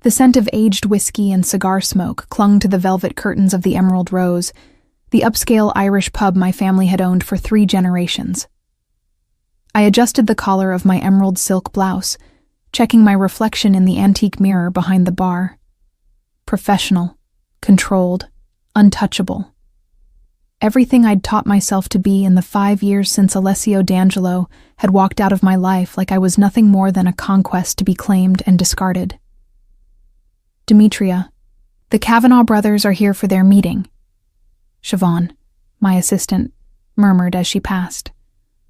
The scent of aged whiskey and cigar smoke clung to the velvet curtains of the Emerald Rose, the upscale Irish pub my family had owned for 3 generations. I adjusted the collar of my emerald silk blouse, checking my reflection in the antique mirror behind the bar. Professional, controlled, untouchable. Everything I'd taught myself to be in the 5 years since Alessio D'Angelo had walked out of my life like I was nothing more than a conquest to be claimed and discarded. Demetria, the Kavanaugh brothers are here for their meeting. Siobhan, my assistant, murmured as she passed.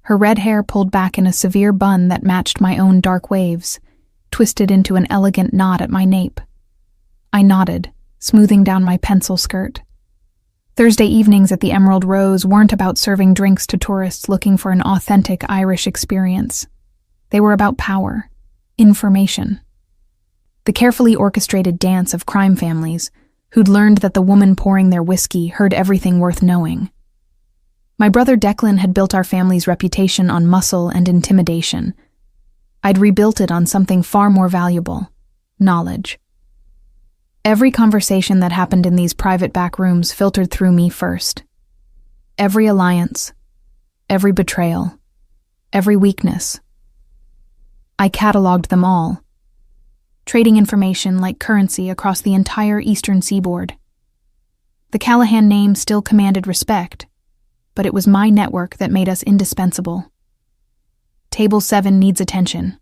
Her red hair pulled back in a severe bun that matched my own dark waves, twisted into an elegant knot at my nape. I nodded, smoothing down my pencil skirt. Thursday evenings at the Emerald Rose weren't about serving drinks to tourists looking for an authentic Irish experience. They were about power, information. The carefully orchestrated dance of crime families who'd learned that the woman pouring their whiskey heard everything worth knowing. My brother Declan had built our family's reputation on muscle and intimidation. I'd rebuilt it on something far more valuable: knowledge. Every conversation that happened in these private back rooms filtered through me first. Every alliance, every betrayal, every weakness. I cataloged them all, trading information like currency across the entire eastern seaboard. The Callahan name still commanded respect, but it was my network that made us indispensable. Table 7 needs attention.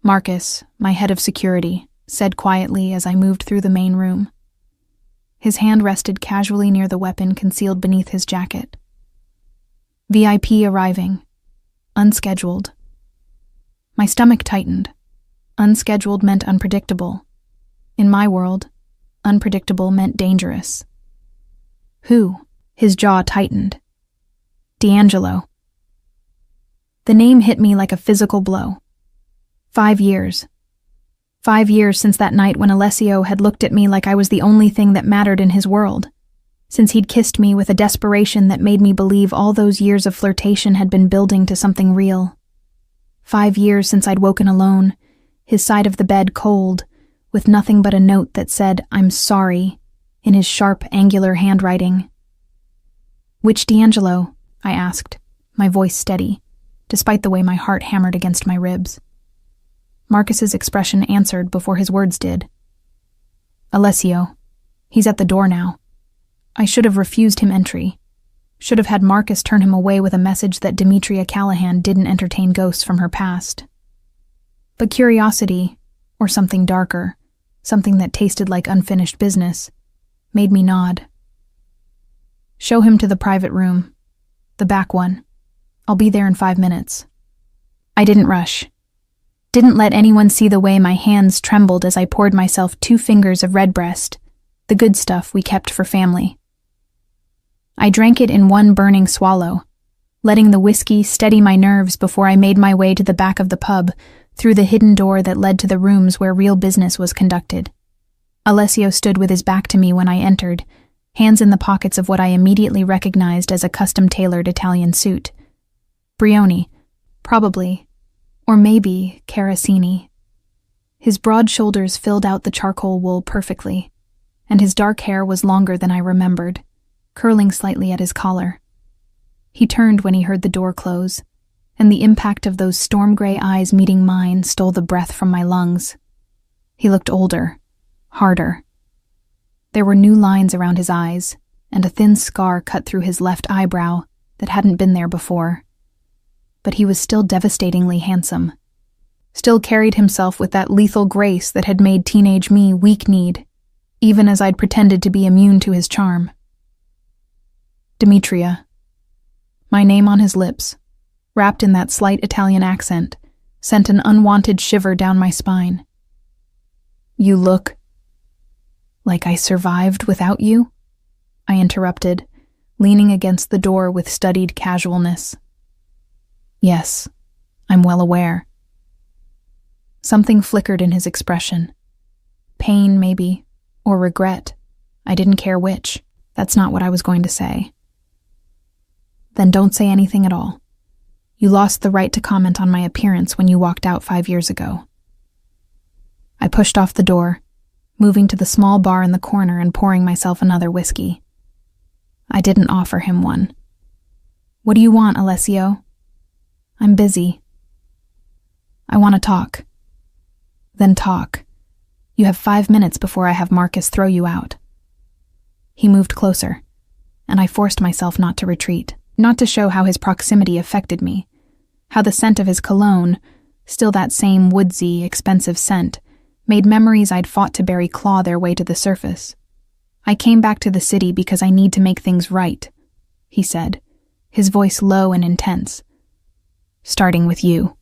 Marcus, my head of security, said quietly as I moved through the main room. His hand rested casually near the weapon concealed beneath his jacket. VIP arriving. Unscheduled. My stomach tightened. Unscheduled meant unpredictable. In my world, unpredictable meant dangerous. Who? His jaw tightened. D'Angelo. The name hit me like a physical blow. 5 years. 5 years since that night when Alessio had looked at me like I was the only thing that mattered in his world. Since he'd kissed me with a desperation that made me believe all those years of flirtation had been building to something real. 5 years since I'd woken alone, his side of the bed cold, with nothing but a note that said, "I'm sorry," in his sharp, angular handwriting. "Which D'Angelo?" I asked, my voice steady, despite the way my heart hammered against my ribs. Marcus's expression answered before his words did. "Alessio. He's at the door now. I should have refused him entry. Should have had Marcus turn him away with a message that Demetria Callahan didn't entertain ghosts from her past. But curiosity, or something darker, something that tasted like unfinished business, made me nod. Show him to the private room. The back one. I'll be there in 5 minutes. I didn't rush. Didn't let anyone see the way my hands trembled as I poured myself 2 fingers of Redbreast, the good stuff we kept for family. I drank it in one burning swallow, letting the whiskey steady my nerves before I made my way to the back of the pub, through the hidden door that led to the rooms where real business was conducted. Alessio stood with his back to me when I entered, hands in the pockets of what I immediately recognized as a custom-tailored Italian suit. Brioni, probably, or maybe Carasini. His broad shoulders filled out the charcoal wool perfectly, and his dark hair was longer than I remembered, curling slightly at his collar. He turned when he heard the door close, and the impact of those storm-gray eyes meeting mine stole the breath from my lungs. He looked older, harder. There were new lines around his eyes, and a thin scar cut through his left eyebrow that hadn't been there before. But he was still devastatingly handsome. Still carried himself with that lethal grace that had made teenage me weak-kneed, even as I'd pretended to be immune to his charm. Demetria. My name on his lips, wrapped in that slight Italian accent, sent an unwanted shiver down my spine. You look like I survived without you? I interrupted, leaning against the door with studied casualness. Yes, I'm well aware. Something flickered in his expression. Pain, maybe, or regret. I didn't care which. That's not what I was going to say. Then don't say anything at all. You lost the right to comment on my appearance when you walked out 5 years ago. I pushed off the door, moving to the small bar in the corner and pouring myself another whiskey. I didn't offer him one. "What do you want, Alessio?" "I'm busy." "I want to talk." "Then talk. You have 5 minutes before I have Marcus throw you out." He moved closer, and I forced myself not to retreat, not to show how his proximity affected me, how the scent of his cologne, still that same woodsy, expensive scent, made memories I'd fought to bury claw their way to the surface. "I came back to the city because I need to make things right," he said, his voice low and intense. "Starting with you."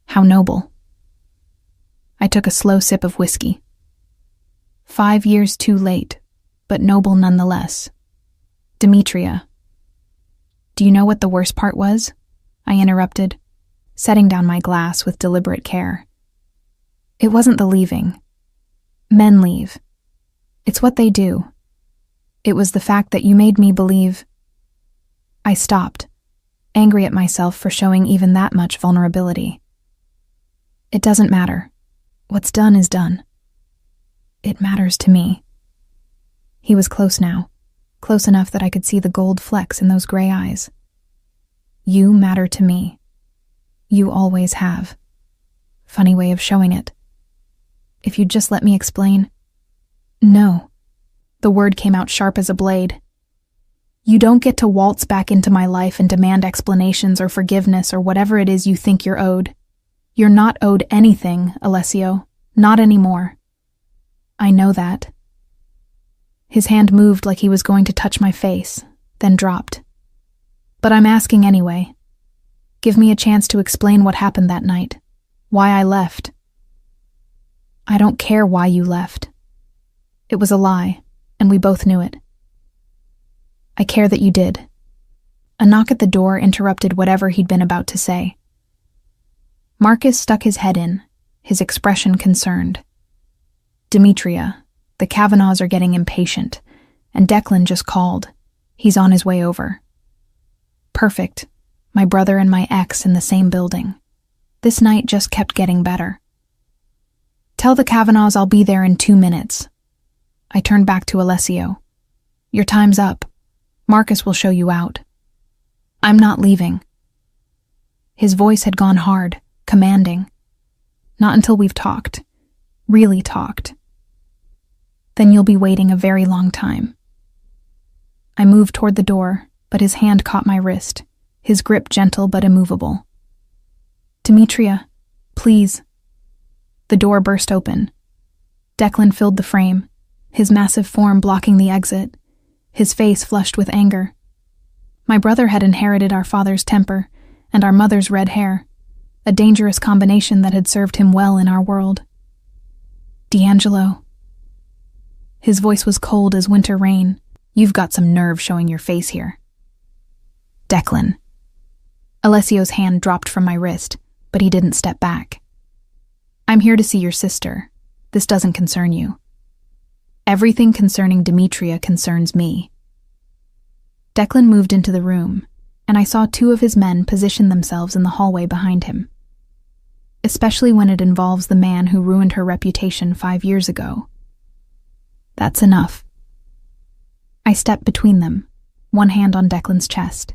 "How noble." I took a slow sip of whiskey. 5 years too late, but noble nonetheless. "Demetria." "Do you know what the worst part was?" I interrupted, setting down my glass with deliberate care. "It wasn't the leaving. Men leave. It's what they do. It was the fact that you made me believe—" I stopped, angry at myself for showing even that much vulnerability. "It doesn't matter. What's done is done. It matters to me." He was close now, close enough that I could see the gold flecks in those gray eyes. "You matter to me. You always have." Funny way of showing it. "If you'd just let me explain." "No." The word came out sharp as a blade. "You don't get to waltz back into my life and demand explanations or forgiveness or whatever it is you think you're owed. You're not owed anything, Alessio. Not anymore. I know that." His hand moved like he was going to touch my face, then dropped. "But I'm asking anyway. Give me a chance to explain what happened that night. Why I left." "I don't care why you left. It was a lie, and we both knew it." "I care that you did." A knock at the door interrupted whatever he'd been about to say. Marcus stuck his head in, his expression concerned. "Demetria, the Kavanaughs are getting impatient, and Declan just called. He's on his way over." Perfect. My brother and my ex in the same building. This night just kept getting better. "Tell the Kavanaughs I'll be there in 2 minutes." I turned back to Alessio. "Your time's up. Marcus will show you out." "I'm not leaving." His voice had gone hard, commanding. "Not until we've talked. Really talked." "Then you'll be waiting a very long time." I moved toward the door, but his hand caught my wrist, his grip gentle but immovable. "Demetria, please." The door burst open. Declan filled the frame, his massive form blocking the exit, his face flushed with anger. My brother had inherited our father's temper and our mother's red hair, a dangerous combination that had served him well in our world. "D'Angelo." His voice was cold as winter rain. "You've got some nerve showing your face here." "Declan." Alessio's hand dropped from my wrist, but he didn't step back. "I'm here to see your sister. This doesn't concern you. Everything concerning Demetria concerns me." Declan moved into the room, and I saw 2 of his men position themselves in the hallway behind him. Especially when it involves the man who ruined her reputation 5 years ago. "That's enough." I stepped between them, one hand on Declan's chest.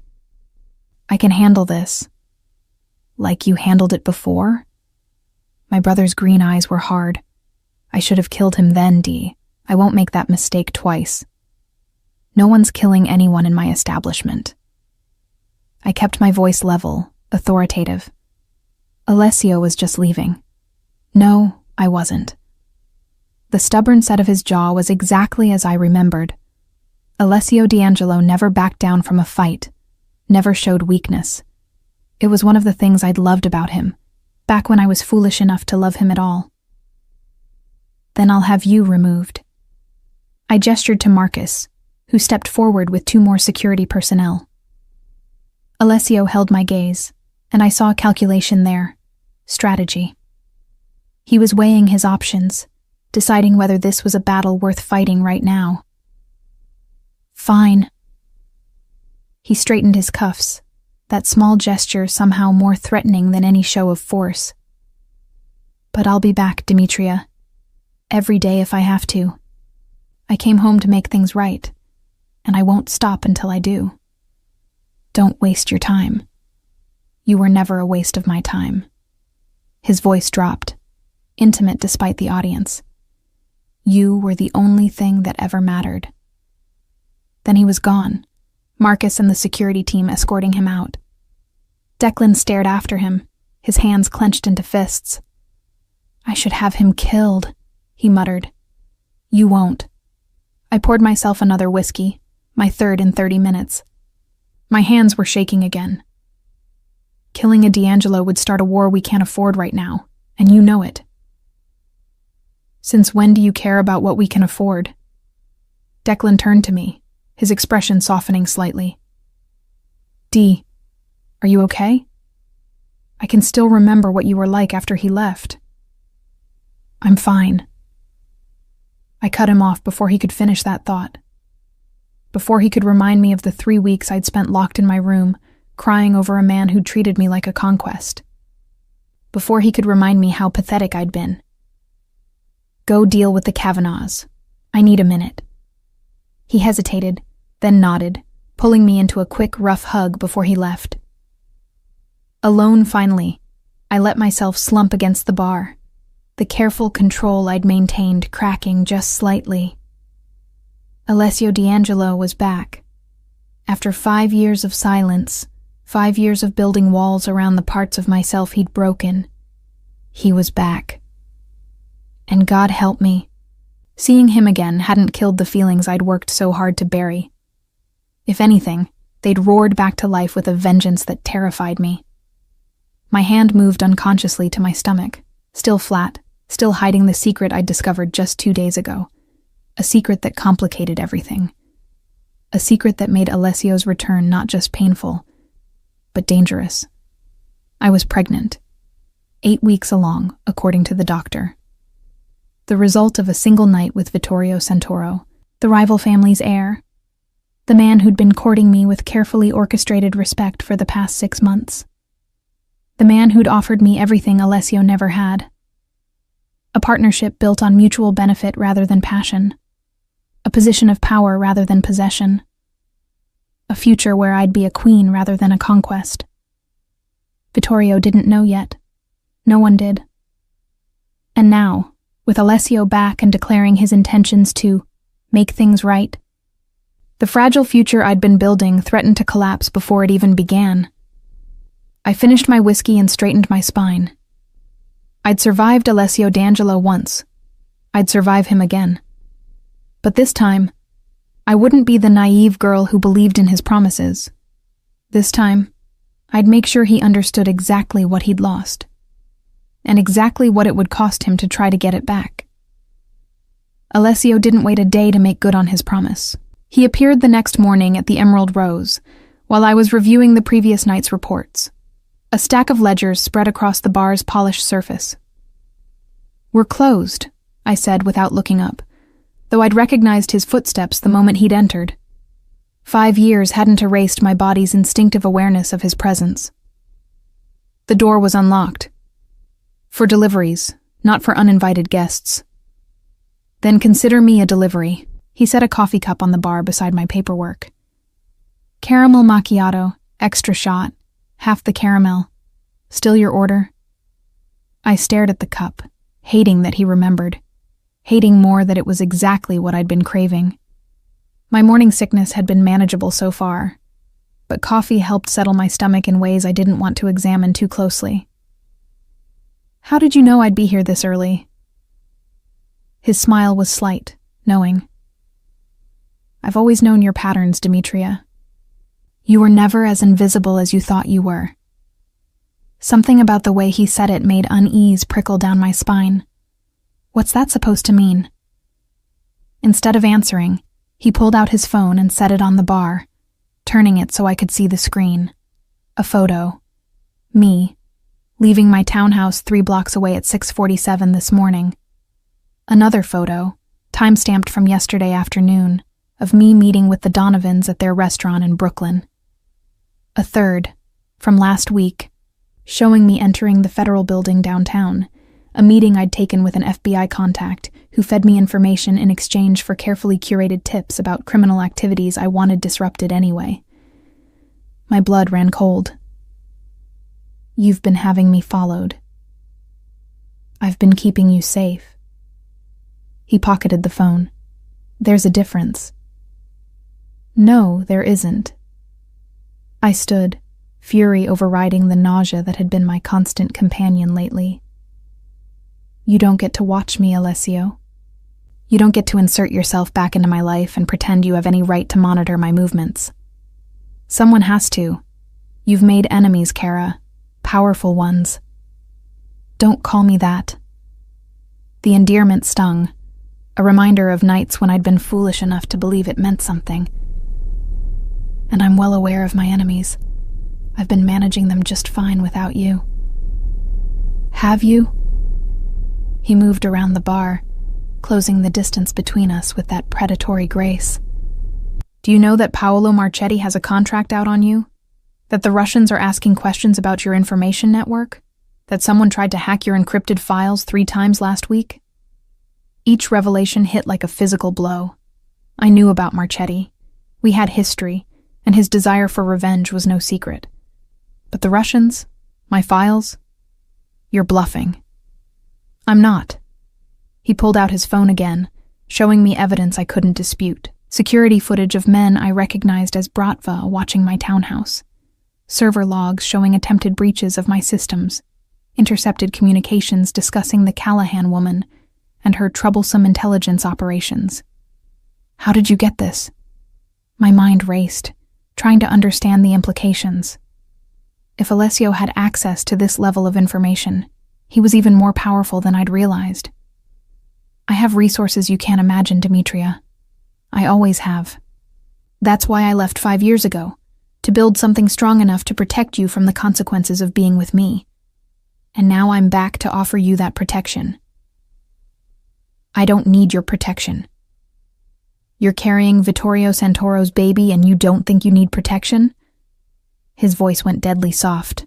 "I can handle this." "Like you handled it before?" My brother's green eyes were hard. "I should have killed him then, Dee. I won't make that mistake twice. No one's killing anyone in my establishment." I kept my voice level, authoritative. Alessio was just leaving. No, I wasn't. The stubborn set of his jaw was exactly as I remembered. Alessio D'Angelo never backed down from a fight, never showed weakness. It was one of the things I'd loved about him, back when I was foolish enough to love him at all. "Then I'll have you removed." I gestured to Marcus, who stepped forward with 2 more security personnel. Alessio held my gaze, and I saw calculation there, strategy. He was weighing his options, deciding whether this was a battle worth fighting right now. "Fine." He straightened his cuffs, that small gesture somehow more threatening than any show of force. "But I'll be back, Demetria. every day if I have to. I came home to make things right, and I won't stop until I do. Don't waste your time. You were never a waste of my time." His voice dropped, intimate despite the audience. "You were the only thing that ever mattered." Then he was gone, Marcus and the security team escorting him out. Declan stared after him, his hands clenched into fists. "I should have him killed," he muttered. "You won't." I poured myself another whiskey, my third in 30 minutes. My hands were shaking again. Killing a D'Angelo would start a war we can't afford right now, and you know it. "Since when do you care about what we can afford?" Declan turned to me, his expression softening slightly. "D, are you okay? I can still remember what you were like after he left." "I'm fine." I cut him off before he could finish that thought. Before he could remind me of the 3 weeks I'd spent locked in my room, crying over a man who'd treated me like a conquest. Before he could remind me how pathetic I'd been. "Go deal with the Kavanaughs. I need a minute." He hesitated, then nodded, pulling me into a quick, rough hug before he left. Alone finally, I let myself slump against the bar, the careful control I'd maintained cracking just slightly. Alessio D'Angelo was back. After 5 years of silence, 5 years of building walls around the parts of myself he'd broken, he was back. And God help me, seeing him again hadn't killed the feelings I'd worked so hard to bury. If anything, they'd roared back to life with a vengeance that terrified me. My hand moved unconsciously to my stomach, still flat, still hiding the secret I'd discovered just 2 days ago. A secret that complicated everything. A secret that made Alessio's return not just painful, but dangerous. I was pregnant. 8 weeks along, according to the doctor. The result of a single night with Vittorio Santoro, the rival family's heir. The man who'd been courting me with carefully orchestrated respect for the past 6 months. The man who'd offered me everything Alessio never had. A partnership built on mutual benefit rather than passion. A position of power rather than possession. A future where I'd be a queen rather than a conquest. Vittorio didn't know yet. No one did. And now, with Alessio back and declaring his intentions to make things right, the fragile future I'd been building threatened to collapse before it even began. I finished my whiskey and straightened my spine. I'd survived Alessio D'Angelo once. I'd survive him again. But this time, I wouldn't be the naive girl who believed in his promises. This time, I'd make sure he understood exactly what he'd lost, and exactly what it would cost him to try to get it back. Alessio didn't wait a day to make good on his promise. He appeared the next morning at the Emerald Rose, while I was reviewing the previous night's reports. A stack of ledgers spread across the bar's polished surface. "We're closed," I said without looking up, though I'd recognized his footsteps the moment he'd entered. 5 years hadn't erased my body's instinctive awareness of his presence. The door was unlocked. For deliveries, not for uninvited guests. "Then consider me a delivery." He set a coffee cup on the bar beside my paperwork. "Caramel macchiato, extra shot, half the caramel. Still your order?" I stared at the cup, hating that he remembered, hating more that it was exactly what I'd been craving. My morning sickness had been manageable so far, but coffee helped settle my stomach in ways I didn't want to examine too closely. "How did you know I'd be here this early?" His smile was slight, knowing. "I've always known your patterns, Demetria. You were never as invisible as you thought you were." Something about the way he said it made unease prickle down my spine. What's that supposed to mean? Instead of answering, he pulled out his phone and set it on the bar, turning it so I could see the screen. A photo. Me, leaving my townhouse 3 blocks away at 6:47 this morning. Another photo, time-stamped from yesterday afternoon, of me meeting with the Donovans at their restaurant in Brooklyn. A third, from last week, showing me entering the federal building downtown, a meeting I'd taken with an FBI contact who fed me information in exchange for carefully curated tips about criminal activities I wanted disrupted anyway. My blood ran cold. You've been having me followed. I've been keeping you safe. He pocketed the phone. There's a difference. No, there isn't. I stood, fury overriding the nausea that had been my constant companion lately. You don't get to watch me, Alessio. You don't get to insert yourself back into my life and pretend you have any right to monitor my movements. Someone has to. You've made enemies, Kara. Powerful ones. Don't call me that. The endearment stung, a reminder of nights when I'd been foolish enough to believe it meant something. And I'm well aware of my enemies. I've been managing them just fine without you. Have you? He moved around the bar, closing the distance between us with that predatory grace. Do you know that Paolo Marchetti has a contract out on you? That the Russians are asking questions about your information network? That someone tried to hack your encrypted files 3 times last week? Each revelation hit like a physical blow. I knew about Marchetti. We had history, and his desire for revenge was no secret. But the Russians? My files? You're bluffing. I'm not. He pulled out his phone again, showing me evidence I couldn't dispute. Security footage of men I recognized as Bratva watching my townhouse. Server logs showing attempted breaches of my systems. Intercepted communications discussing the Callahan woman and her troublesome intelligence operations. How did you get this? My mind raced, trying to understand the implications. If Alessio had access to this level of information, he was even more powerful than I'd realized. I have resources you can't imagine, Demetria. I always have. That's why I left 5 years ago, to build something strong enough to protect you from the consequences of being with me. And now I'm back to offer you that protection. I don't need your protection. You're carrying Vittorio Santoro's baby and you don't think you need protection? His voice went deadly soft.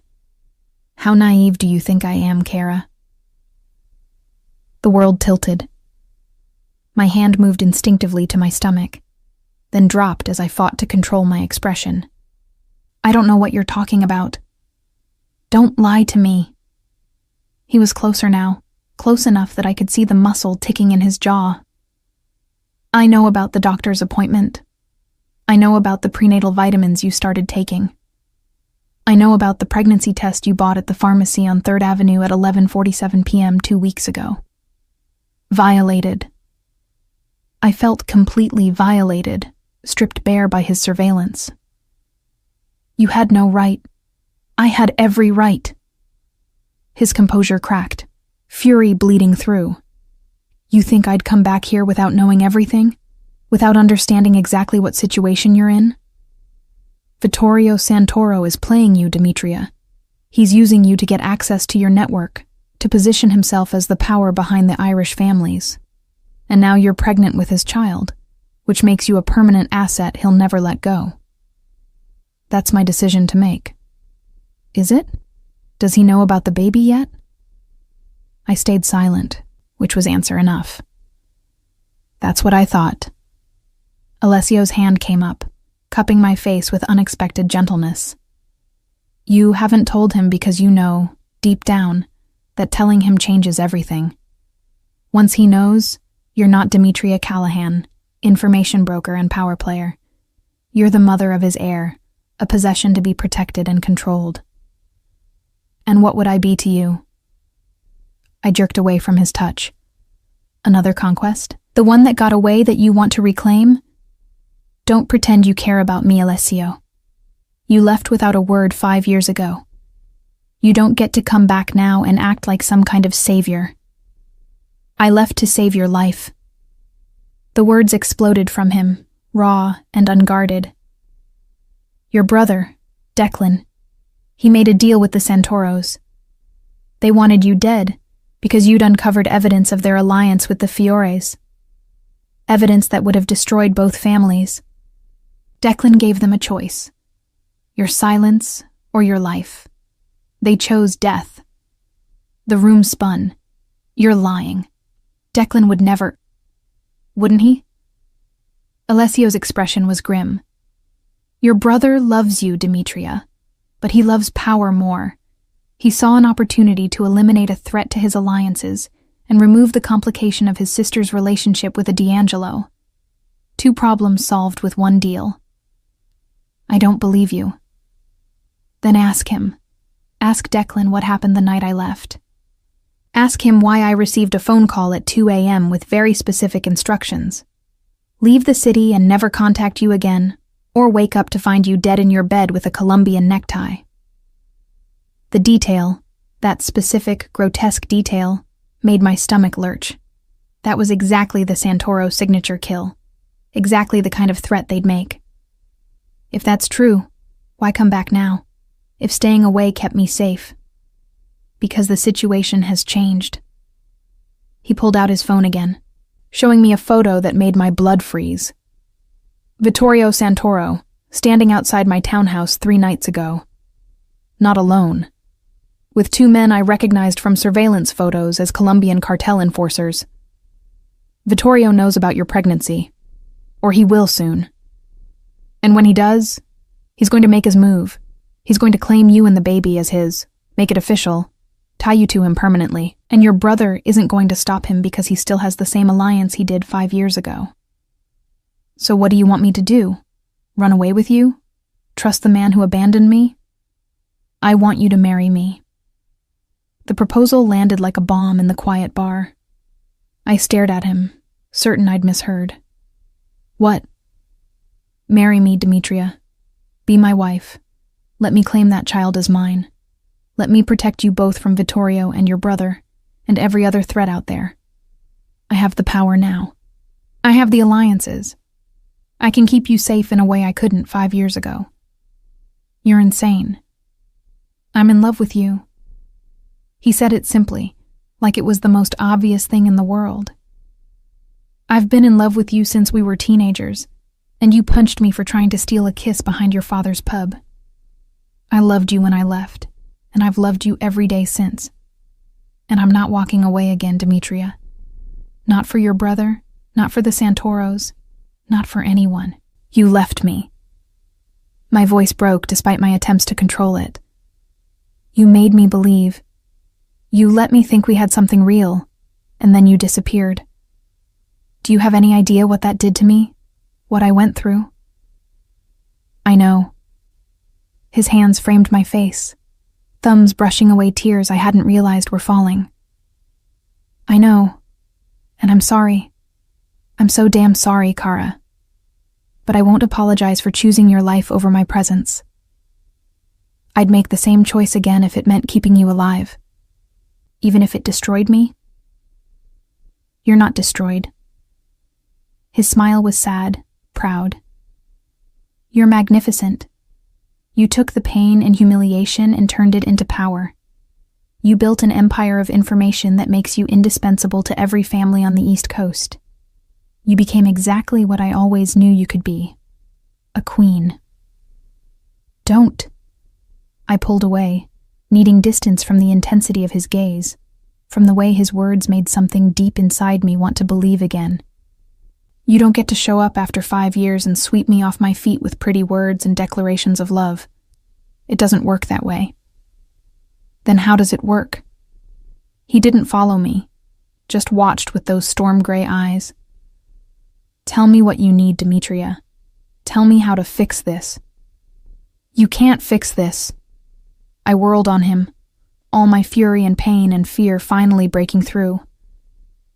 How naive do you think I am, Kara? The world tilted. My hand moved instinctively to my stomach, then dropped as I fought to control my expression. I don't know what you're talking about. Don't lie to me. He was closer now, close enough that I could see the muscle ticking in his jaw. I know about the doctor's appointment. I know about the prenatal vitamins you started taking. I know about the pregnancy test you bought at the pharmacy on 3rd Avenue at 11:47 p.m. 2 weeks ago. Violated. I felt completely violated, stripped bare by his surveillance. You had no right. I had every right. His composure cracked, fury bleeding through. You think I'd come back here without knowing everything? Without understanding exactly what situation you're in? Vittorio Santoro is playing you, Demetria. He's using you to get access to your network, to position himself as the power behind the Irish families. And now you're pregnant with his child, which makes you a permanent asset he'll never let go. That's my decision to make. Is it? Does he know about the baby yet? I stayed silent, which was answer enough. That's what I thought. Alessio's hand came up, cupping my face with unexpected gentleness. You haven't told him because you know, deep down, that telling him changes everything. Once he knows, you're not Demetria Callahan, information broker and power player. You're the mother of his heir, a possession to be protected and controlled. And what would I be to you? I jerked away from his touch. Another conquest? The one that got away that you want to reclaim? Don't pretend you care about me, Alessio. You left without a word 5 years ago. You don't get to come back now and act like some kind of savior. I left to save your life. The words exploded from him, raw and unguarded. Your brother, Declan, he made a deal with the Santoros. They wanted you dead because you'd uncovered evidence of their alliance with the Fiores. Evidence that would have destroyed both families. Declan gave them a choice. Your silence or your life. They chose death. The room spun. You're lying. Declan would never... Wouldn't he? Alessio's expression was grim. Your brother loves you, Demetria, but he loves power more. He saw an opportunity to eliminate a threat to his alliances and remove the complication of his sister's relationship with a D'Angelo. 2 problems solved with 1 deal. I don't believe you. Then ask him. Ask Declan what happened the night I left. Ask him why I received a phone call at 2 a.m. with very specific instructions. Leave the city and never contact you again, or wake up to find you dead in your bed with a Colombian necktie. The detail, that specific, grotesque detail, made my stomach lurch. That was exactly the Santoro signature kill. Exactly the kind of threat they'd make. If that's true, why come back now? If staying away kept me safe? Because the situation has changed. He pulled out his phone again, showing me a photo that made my blood freeze. Vittorio Santoro, standing outside my townhouse 3 nights ago. Not alone. With 2 men I recognized from surveillance photos as Colombian cartel enforcers. Vittorio knows about your pregnancy. Or he will soon. And when he does, he's going to make his move. He's going to claim you and the baby as his, make it official, tie you to him permanently, and your brother isn't going to stop him because he still has the same alliance he did 5 years ago. So what do you want me to do? Run away with you? Trust the man who abandoned me? I want you to marry me. The proposal landed like a bomb in the quiet bar. I stared at him, certain I'd misheard. What? Marry me, Demetria. Be my wife. Let me claim that child as mine. Let me protect you both from Vittorio and your brother, and every other threat out there. I have the power now. I have the alliances. I can keep you safe in a way I couldn't 5 years ago. You're insane. I'm in love with you. He said it simply, like it was the most obvious thing in the world. I've been in love with you since we were teenagers, and you punched me for trying to steal a kiss behind your father's pub. I loved you when I left, and I've loved you every day since. And I'm not walking away again, Demetria. Not for your brother, not for the Santoros, not for anyone. You left me. My voice broke despite my attempts to control it. You made me believe. You let me think we had something real, and then you disappeared. Do you have any idea what that did to me? What I went through? I know. His hands framed my face, thumbs brushing away tears I hadn't realized were falling. I know, and I'm sorry. I'm so damn sorry, Kara. But I won't apologize for choosing your life over my presence. I'd make the same choice again if it meant keeping you alive. Even if it destroyed me. You're not destroyed. His smile was sad, proud. You're magnificent. You took the pain and humiliation and turned it into power. You built an empire of information that makes you indispensable to every family on the East Coast. You became exactly what I always knew you could be. A queen. Don't. I pulled away, needing distance from the intensity of his gaze, from the way his words made something deep inside me want to believe again. You don't get to show up after 5 years and sweep me off my feet with pretty words and declarations of love. It doesn't work that way. Then how does it work? He didn't follow me, just watched with those storm-gray eyes. Tell me what you need, Demetria. Tell me how to fix this. You can't fix this. I whirled on him, all my fury and pain and fear finally breaking through.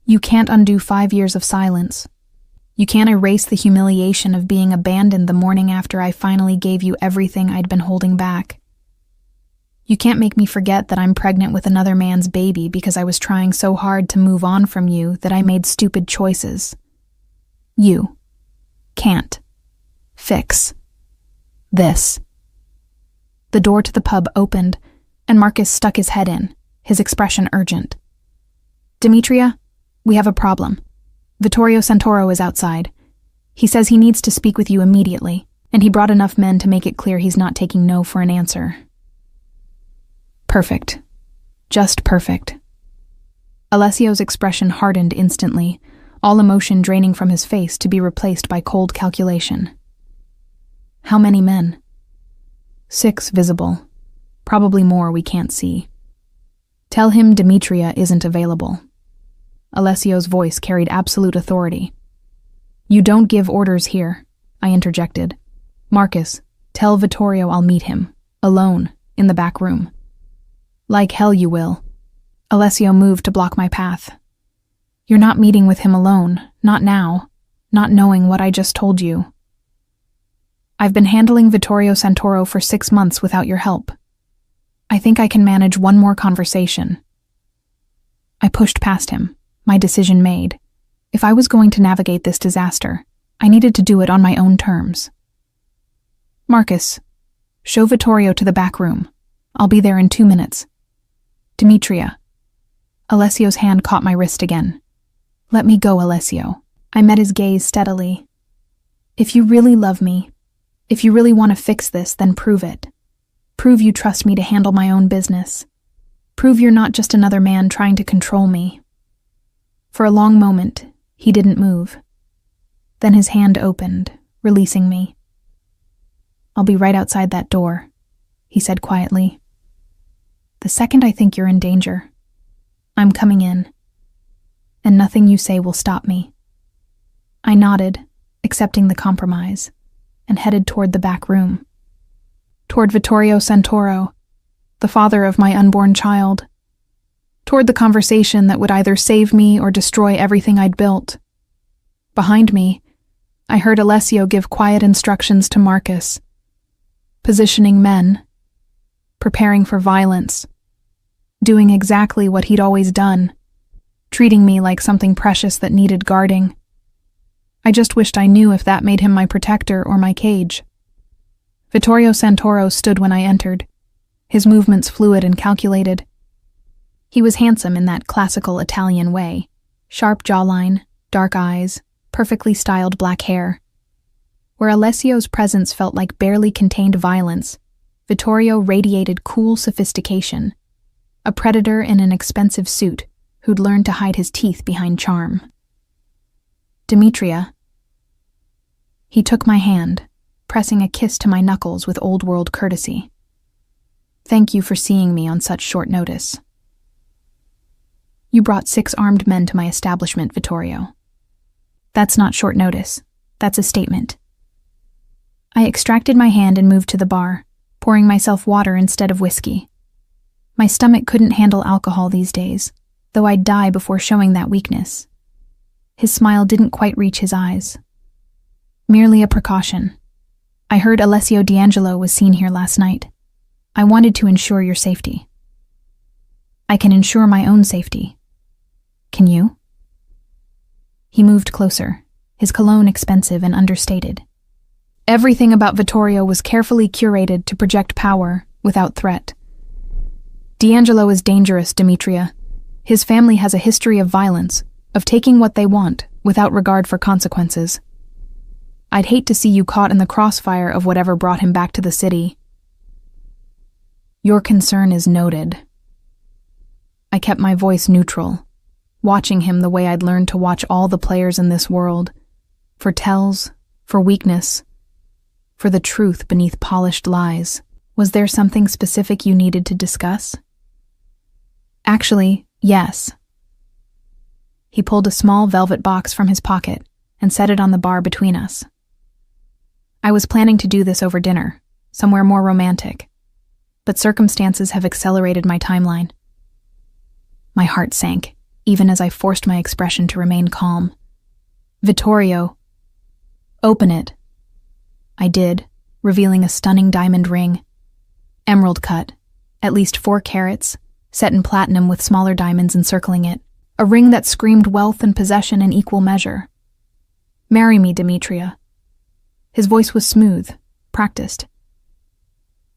You can't undo 5 years of silence. You can't erase the humiliation of being abandoned the morning after I finally gave you everything I'd been holding back. You can't make me forget that I'm pregnant with another man's baby because I was trying so hard to move on from you that I made stupid choices. You can't fix this. The door to the pub opened, and Marcus stuck his head in, his expression urgent. Demetria, we have a problem. Vittorio Santoro is outside. He says he needs to speak with you immediately, and he brought enough men to make it clear he's not taking no for an answer. Perfect. Just perfect. Alessio's expression hardened instantly, all emotion draining from his face to be replaced by cold calculation. How many men? 6 visible. Probably more we can't see. Tell him Demetria isn't available. Alessio's voice carried absolute authority. You don't give orders here, I interjected. Marcus, tell Vittorio I'll meet him, alone, in the back room. Like hell you will. Alessio moved to block my path. You're not meeting with him alone, not now, not knowing what I just told you. I've been handling Vittorio Santoro for 6 months without your help. I think I can manage one more conversation. I pushed past him, my decision made. If I was going to navigate this disaster, I needed to do it on my own terms. Marcus, show Vittorio to the back room. I'll be there in 2 minutes. Demetria. Alessio's hand caught my wrist again. Let me go, Alessio. I met his gaze steadily. If you really love me, if you really want to fix this, then prove it. Prove you trust me to handle my own business. Prove you're not just another man trying to control me. For a long moment, he didn't move. Then his hand opened, releasing me. I'll be right outside that door, he said quietly. The second I think you're in danger, I'm coming in. And nothing you say will stop me. I nodded, accepting the compromise, and headed toward the back room. Toward Vittorio Santoro, the father of my unborn child. Toward the conversation that would either save me or destroy everything I'd built. Behind me, I heard Alessio give quiet instructions to Marcus. Positioning men. Preparing for violence. Doing exactly what he'd always done. Treating me like something precious that needed guarding. I just wished I knew if that made him my protector or my cage. Vittorio Santoro stood when I entered, his movements fluid and calculated. He was handsome in that classical Italian way, sharp jawline, dark eyes, perfectly styled black hair. Where Alessio's presence felt like barely contained violence, Vittorio radiated cool sophistication, a predator in an expensive suit who'd learned to hide his teeth behind charm. Demetria. He took my hand, pressing a kiss to my knuckles with old-world courtesy. Thank you for seeing me on such short notice. You brought 6 armed men to my establishment, Vittorio. That's not short notice. That's a statement. I extracted my hand and moved to the bar, pouring myself water instead of whiskey. My stomach couldn't handle alcohol these days, though I'd die before showing that weakness. His smile didn't quite reach his eyes. Merely a precaution. I heard Alessio D'Angelo was seen here last night. I wanted to ensure your safety. I can ensure my own safety. Can you? He moved closer, his cologne expensive and understated. Everything about Vittorio was carefully curated to project power without threat. D'Angelo is dangerous, Demetria. His family has a history of violence, of taking what they want without regard for consequences. I'd hate to see you caught in the crossfire of whatever brought him back to the city. Your concern is noted. I kept my voice neutral, watching him the way I'd learned to watch all the players in this world, for tells, for weakness, for the truth beneath polished lies. Was there something specific you needed to discuss? Actually, yes. He pulled a small velvet box from his pocket and set it on the bar between us. I was planning to do this over dinner, somewhere more romantic, but circumstances have accelerated my timeline. My heart sank, even as I forced my expression to remain calm. Vittorio. Open it. I did, revealing a stunning diamond ring. Emerald cut, at least 4 carats, set in platinum with smaller diamonds encircling it. A ring that screamed wealth and possession in equal measure. Marry me, Demetria. His voice was smooth, practiced.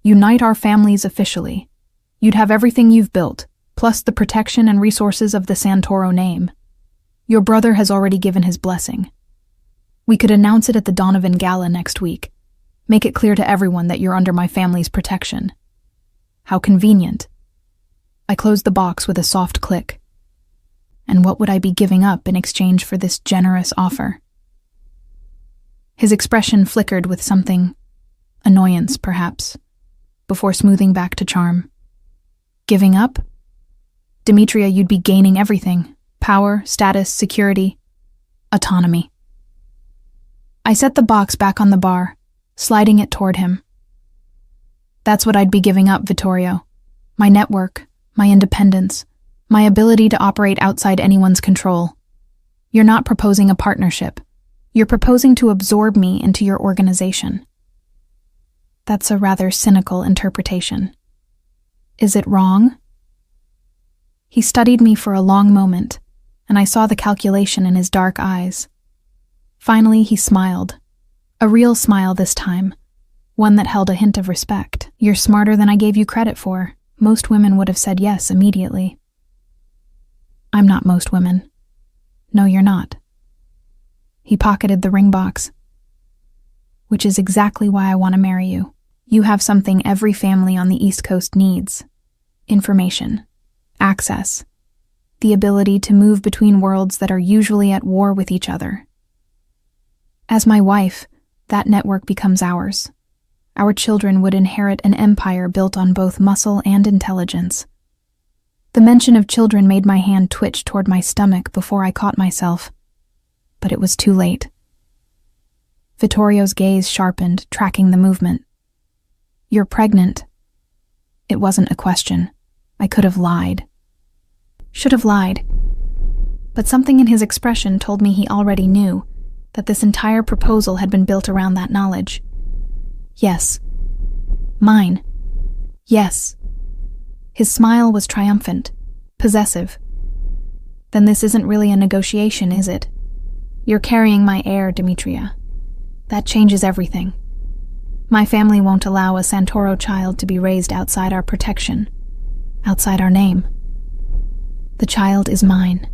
Unite our families officially. You'd have everything you've built, plus the protection and resources of the Santoro name. Your brother has already given his blessing. We could announce it at the Donovan Gala next week. Make it clear to everyone that you're under my family's protection. How convenient. I closed the box with a soft click. And what would I be giving up in exchange for this generous offer? His expression flickered with something, annoyance perhaps, before smoothing back to charm. Giving up? Demetria, you'd be gaining everything: power, status, security, autonomy. I set the box back on the bar, sliding it toward him. That's what I'd be giving up, Vittorio. My network, my independence, my ability to operate outside anyone's control. You're not proposing a partnership. You're proposing to absorb me into your organization. That's a rather cynical interpretation. Is it wrong? He studied me for a long moment, and I saw the calculation in his dark eyes. Finally, he smiled. A real smile this time, one that held a hint of respect. You're smarter than I gave you credit for. Most women would have said yes immediately. I'm not most women. No, you're not. He pocketed the ring box. Which is exactly why I want to marry you. You have something every family on the East Coast needs: information, access, the ability to move between worlds that are usually at war with each other. As my wife, that network becomes ours. Our children would inherit an empire built on both muscle and intelligence. The mention of children made my hand twitch toward my stomach before I caught myself. But it was too late. Vittorio's gaze sharpened, tracking the movement. You're pregnant. It wasn't a question. I could have lied. Should have lied. But something in his expression told me he already knew, that this entire proposal had been built around that knowledge. Yes. Mine. Yes. His smile was triumphant, possessive. Then this isn't really a negotiation, is it? You're carrying my heir, Demetria. That changes everything. My family won't allow a Santoro child to be raised outside our protection, outside our name. The child is mine.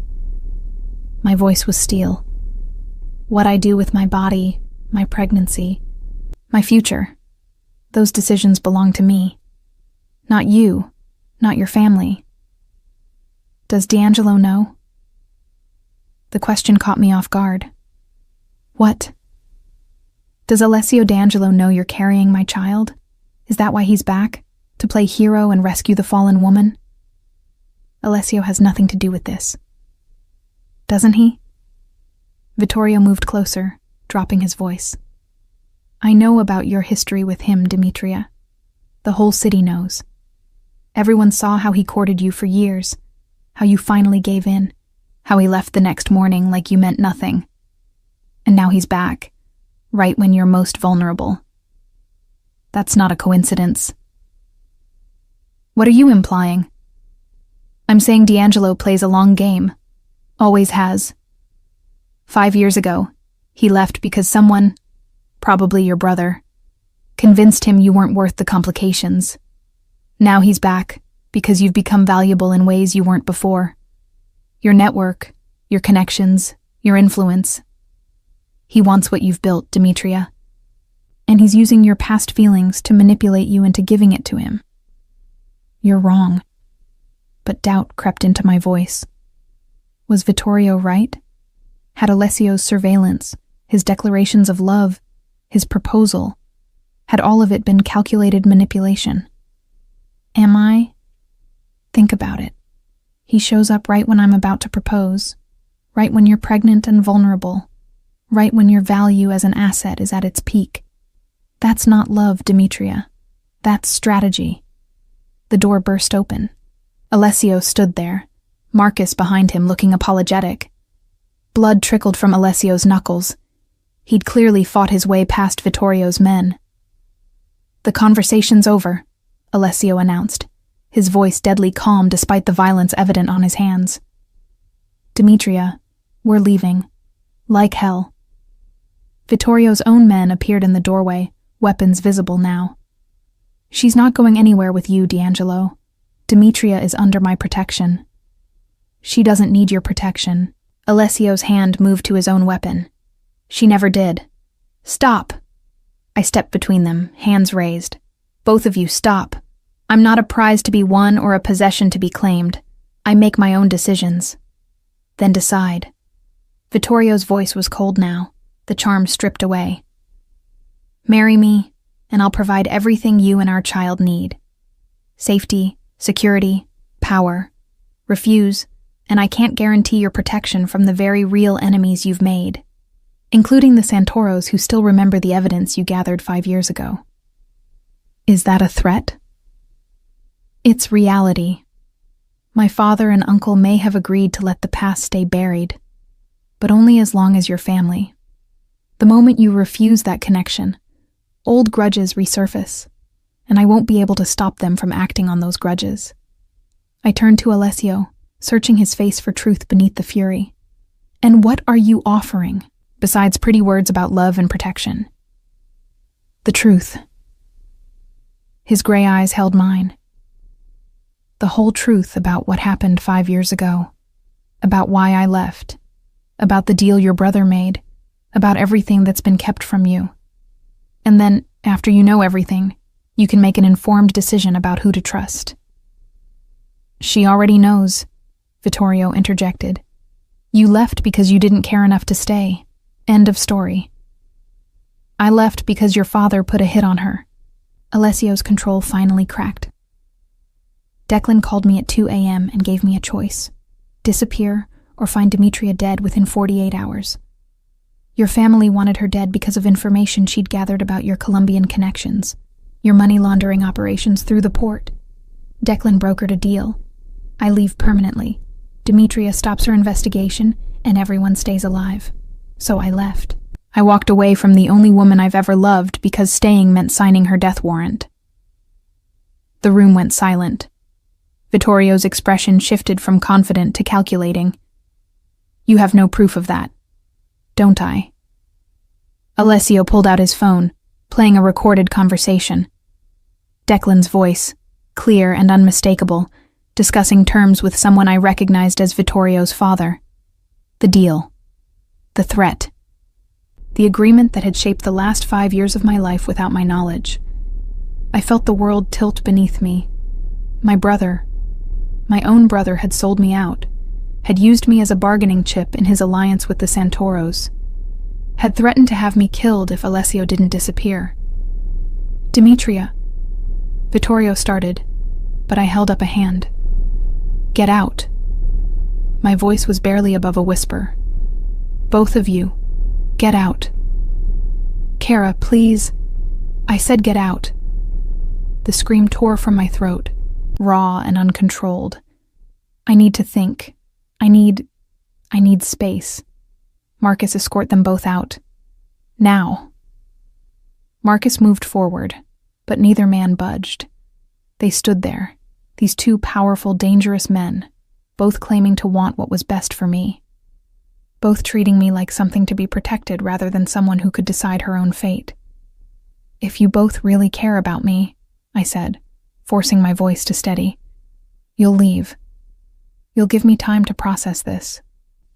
My voice was steel. What I do with my body, my pregnancy, my future, those decisions belong to me. Not you, not your family. Does D'Angelo know? The question caught me off guard. What? Does Alessio D'Angelo know you're carrying my child? Is that why he's back? To play hero and rescue the fallen woman? Alessio has nothing to do with this. Doesn't he? Vittorio moved closer, dropping his voice. I know about your history with him, Demetria. The whole city knows. Everyone saw how he courted you for years, how you finally gave in, how he left the next morning like you meant nothing. And now he's back, right when you're most vulnerable. That's not a coincidence. What are you implying? I'm saying D'Angelo plays a long game. Always has. 5 years ago, he left because someone, probably your brother, convinced him you weren't worth the complications. Now he's back because you've become valuable in ways you weren't before. Your network, your connections, your influence. He wants what you've built, Demetria. And he's using your past feelings to manipulate you into giving it to him. You're wrong. But doubt crept into my voice. Was Vittorio right? Had Alessio's surveillance, his declarations of love, his proposal, had all of it been calculated manipulation? Am I? Think about it. He shows up right when I'm about to propose, right when you're pregnant and vulnerable, right when your value as an asset is at its peak. That's not love, Demetria. That's strategy. The door burst open. Alessio stood there, Marcus behind him looking apologetic. Blood trickled from Alessio's knuckles. He'd clearly fought his way past Vittorio's men. The conversation's over, Alessio announced, his voice deadly calm despite the violence evident on his hands. Demetria, we're leaving. Like hell. Vittorio's own men appeared in the doorway, weapons visible now. She's not going anywhere with you, D'Angelo. Demetria is under my protection. She doesn't need your protection. Alessio's hand moved to his own weapon. She never did. Stop! I stepped between them, hands raised. Both of you, stop. I'm not a prize to be won or a possession to be claimed. I make my own decisions. Then decide. Vittorio's voice was cold now, the charm stripped away. Marry me, and I'll provide everything you and our child need. Safety, security, power. Refuse, and I can't guarantee your protection from the very real enemies you've made, including the Santoros who still remember the evidence you gathered 5 years ago. Is that a threat? It's reality. My father and uncle may have agreed to let the past stay buried, but only as long as you're family. The moment you refuse that connection, old grudges resurface, and I won't be able to stop them from acting on those grudges. I turned to Alessio, searching his face for truth beneath the fury. And what are you offering, besides pretty words about love and protection? The truth. His gray eyes held mine. The whole truth about what happened 5 years ago, about why I left, about the deal your brother made, about everything that's been kept from you. And then, after you know everything, you can make an informed decision about who to trust. She already knows, Vittorio interjected. You left because you didn't care enough to stay. End of story. I left because your father put a hit on her. Alessio's control finally cracked. Declan called me at 2 a.m. and gave me a choice. Disappear or find Demetria dead within 48 hours. Your family wanted her dead because of information she'd gathered about your Colombian connections, your money laundering operations through the port. Declan brokered a deal. I leave permanently. Demetria stops her investigation, and everyone stays alive. So I left. I walked away from the only woman I've ever loved because staying meant signing her death warrant. The room went silent. Vittorio's expression shifted from confident to calculating. You have no proof of that, don't I? Alessio pulled out his phone, playing a recorded conversation. Declan's voice, clear and unmistakable, discussing terms with someone I recognized as Vittorio's father. The deal. The threat. The agreement that had shaped the last 5 years of my life without my knowledge. I felt the world tilt beneath me. My brother, my own brother, had sold me out, had used me as a bargaining chip in his alliance with the Santoros, had threatened to have me killed if Alessio didn't disappear. Demetria. Vittorio started, but I held up a hand. Get out. My voice was barely above a whisper. Both of you, get out. Kara, please. I said get out. The scream tore from my throat, raw and uncontrolled. I need to think. I need space. Marcus, escort them both out. Now. Marcus moved forward, but neither man budged. They stood there, these two powerful, dangerous men, both claiming to want what was best for me. Both treating me like something to be protected rather than someone who could decide her own fate. If you both really care about me, I said, forcing my voice to steady, you'll leave. You'll give me time to process this,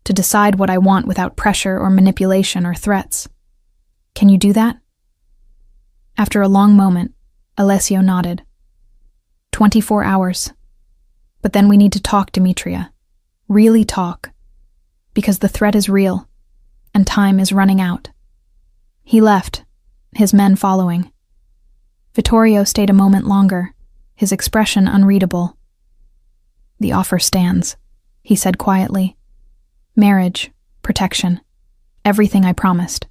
to decide what I want without pressure or manipulation or threats. Can you do that? After a long moment, Alessio nodded. 24 hours. But then we need to talk, Demetria. Really talk. Because the threat is real, and time is running out. He left, his men following. Vittorio stayed a moment longer, his expression unreadable. The offer stands, he said quietly. Marriage, protection, everything I promised.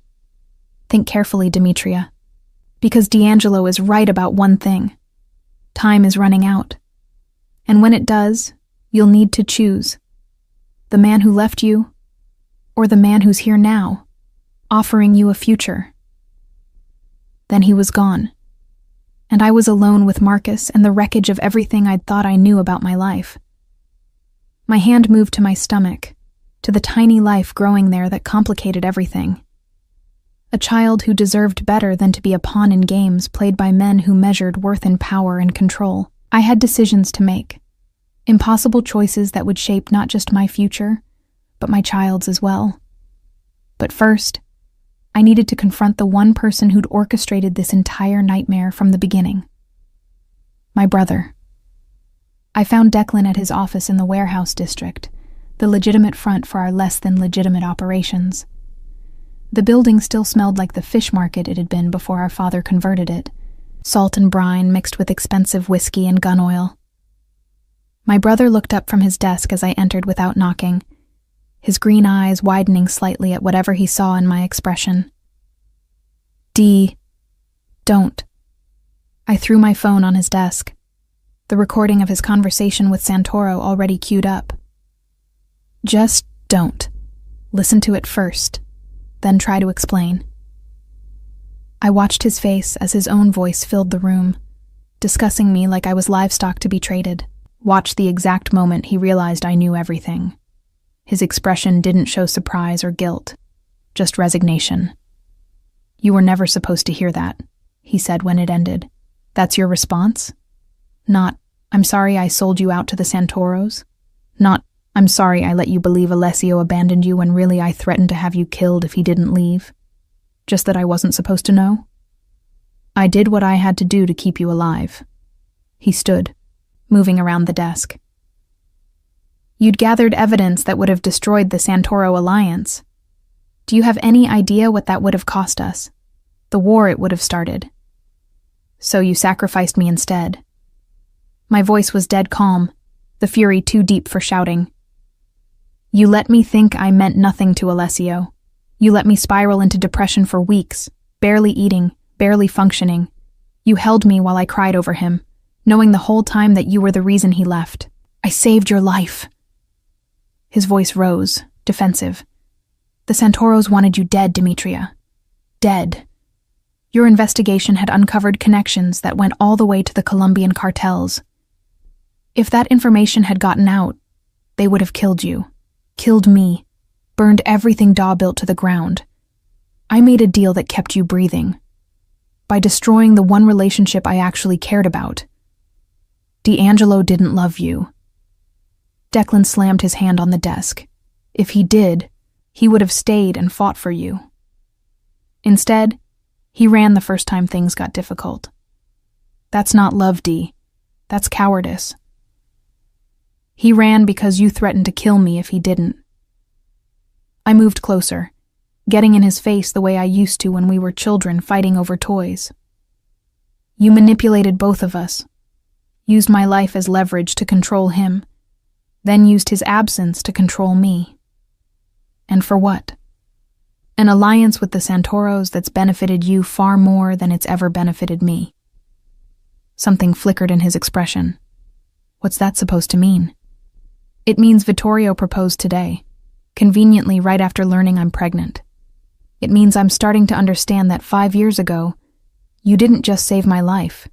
Think carefully, Demetria. Because D'Angelo is right about one thing. Time is running out. And when it does, you'll need to choose. The man who left you, or the man who's here now, offering you a future. Then he was gone. And I was alone with Marcus and the wreckage of everything I'd thought I knew about my life. My hand moved to my stomach, to the tiny life growing there that complicated everything. A child who deserved better than to be a pawn in games played by men who measured worth in power and control. I had decisions to make. Impossible choices that would shape not just my future, but my child's as well. But first, I needed to confront the one person who'd orchestrated this entire nightmare from the beginning. My brother. I found Declan at his office in the warehouse district, the legitimate front for our less than legitimate operations. The building still smelled like the fish market it had been before our father converted it, salt and brine mixed with expensive whiskey and gun oil. My brother looked up from his desk as I entered without knocking, his green eyes widening slightly at whatever he saw in my expression. "Dee, don't." I threw my phone on his desk, the recording of his conversation with Santoro already queued up. "Just don't. Listen to it first, then try to explain." I watched his face as his own voice filled the room, discussing me like I was livestock to be traded. Watched the exact moment he realized I knew everything. His expression didn't show surprise or guilt, just resignation. "You were never supposed to hear that," he said when it ended. "That's your response? Not, 'I'm sorry I sold you out to the Santoros'? Not, 'I'm sorry I let you believe Alessio abandoned you when really I threatened to have you killed if he didn't leave'? Just that I wasn't supposed to know? I did what I had to do to keep you alive." He stood, moving around the desk. "You'd gathered evidence that would have destroyed the Santoro alliance. Do you have any idea what that would have cost us? The war it would have started. So you sacrificed me instead." My voice was dead calm, the fury too deep for shouting. "You let me think I meant nothing to Alessio. You let me spiral into depression for weeks, barely eating, barely functioning. You held me while I cried over him, knowing the whole time that you were the reason he left. I saved your life." His voice rose, defensive. "The Santoros wanted you dead, Demetria. Dead. Your investigation had uncovered connections that went all the way to the Colombian cartels. If that information had gotten out, they would have killed you, killed me, burned everything Daw built to the ground. I made a deal that kept you breathing, by destroying the one relationship I actually cared about. D'Angelo didn't love you." Declan slammed his hand on the desk. "If he did, he would have stayed and fought for you. Instead, he ran the first time things got difficult. That's not love, Dee. That's cowardice. He ran because you threatened to kill me if he didn't." I moved closer, getting in his face the way I used to when we were children fighting over toys. "You manipulated both of us, used my life as leverage to control him, then used his absence to control me. And for what? An alliance with the Santoros that's benefited you far more than it's ever benefited me." Something flickered in his expression. "What's that supposed to mean?" "It means Vittorio proposed today, conveniently right after learning I'm pregnant. It means I'm starting to understand that 5 years ago, you didn't just save my life.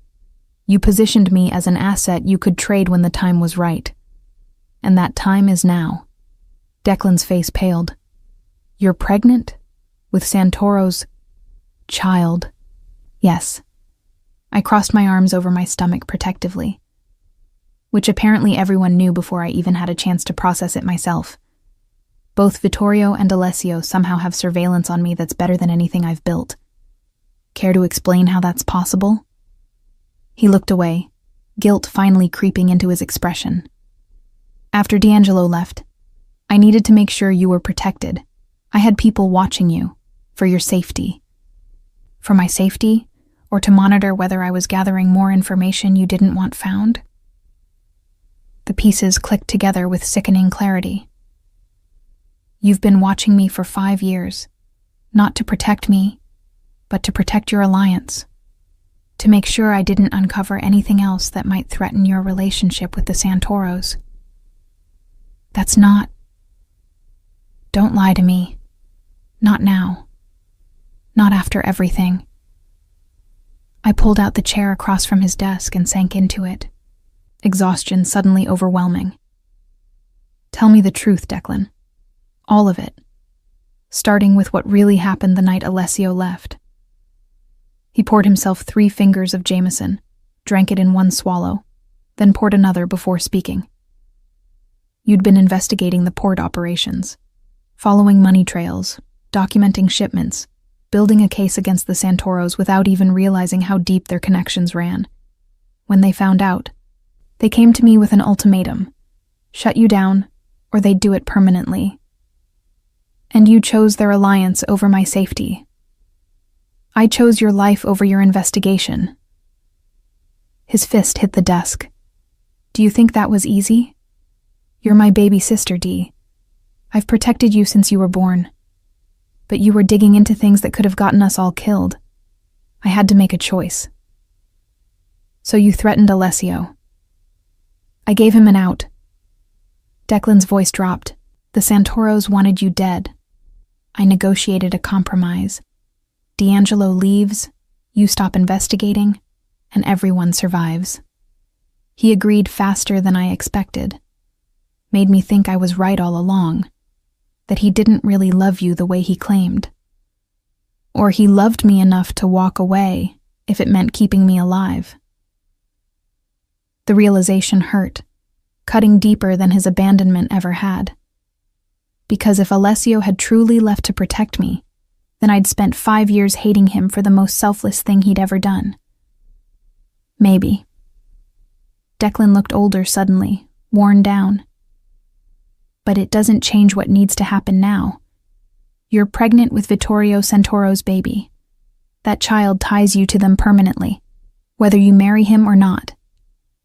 You positioned me as an asset you could trade when the time was right. And that time is now." Declan's face paled. "You're pregnant? With Santoro's child?" "Yes." I crossed my arms over my stomach protectively, which apparently everyone knew before I even had a chance to process it myself. Both Vittorio and Alessio somehow have surveillance on me that's better than anything I've built. Care to explain how that's possible? He looked away, guilt finally creeping into his expression. "After D'Angelo left, I needed to make sure you were protected. I had people watching you, for your safety." "For my safety, or to monitor whether I was gathering more information you didn't want found?" The pieces clicked together with sickening clarity. "You've been watching me for 5 years, not to protect me, but to protect your alliance, to make sure I didn't uncover anything else that might threaten your relationship with the Santoros. That's not... Don't lie to me. Not now. Not after everything." I pulled out the chair across from his desk and sank into it, exhaustion suddenly overwhelming. "Tell me the truth, Declan. All of it. Starting with what really happened the night Alessio left." He poured himself 3 fingers of Jameson, drank it in one swallow, then poured another before speaking. "You'd been investigating the port operations, following money trails, documenting shipments, building a case against the Santoros without even realizing how deep their connections ran. When they found out, they came to me with an ultimatum: shut you down, or they'd do it permanently. And you chose their alliance over my safety. I chose your life over your investigation. His fist hit the desk. Do you think that was easy? You're my baby sister, Dee. I've protected you since you were born. But you were digging into things that could have gotten us all killed. I had to make a choice. So you threatened Alessio. I gave him an out. Declan's voice dropped. The Santoros wanted you dead. I negotiated a compromise. D'Angelo leaves, you stop investigating, and everyone survives. He agreed faster than I expected. Made me think I was right all along, that he didn't really love you the way he claimed. Or he loved me enough to walk away if it meant keeping me alive. The realization hurt, cutting deeper than his abandonment ever had. Because if Alessio had truly left to protect me, then I'd spent 5 years hating him for the most selfless thing he'd ever done. Maybe. Declan looked older suddenly, worn down. But it doesn't change what needs to happen now. You're pregnant with Vittorio Santoro's baby. That child ties you to them permanently, whether you marry him or not.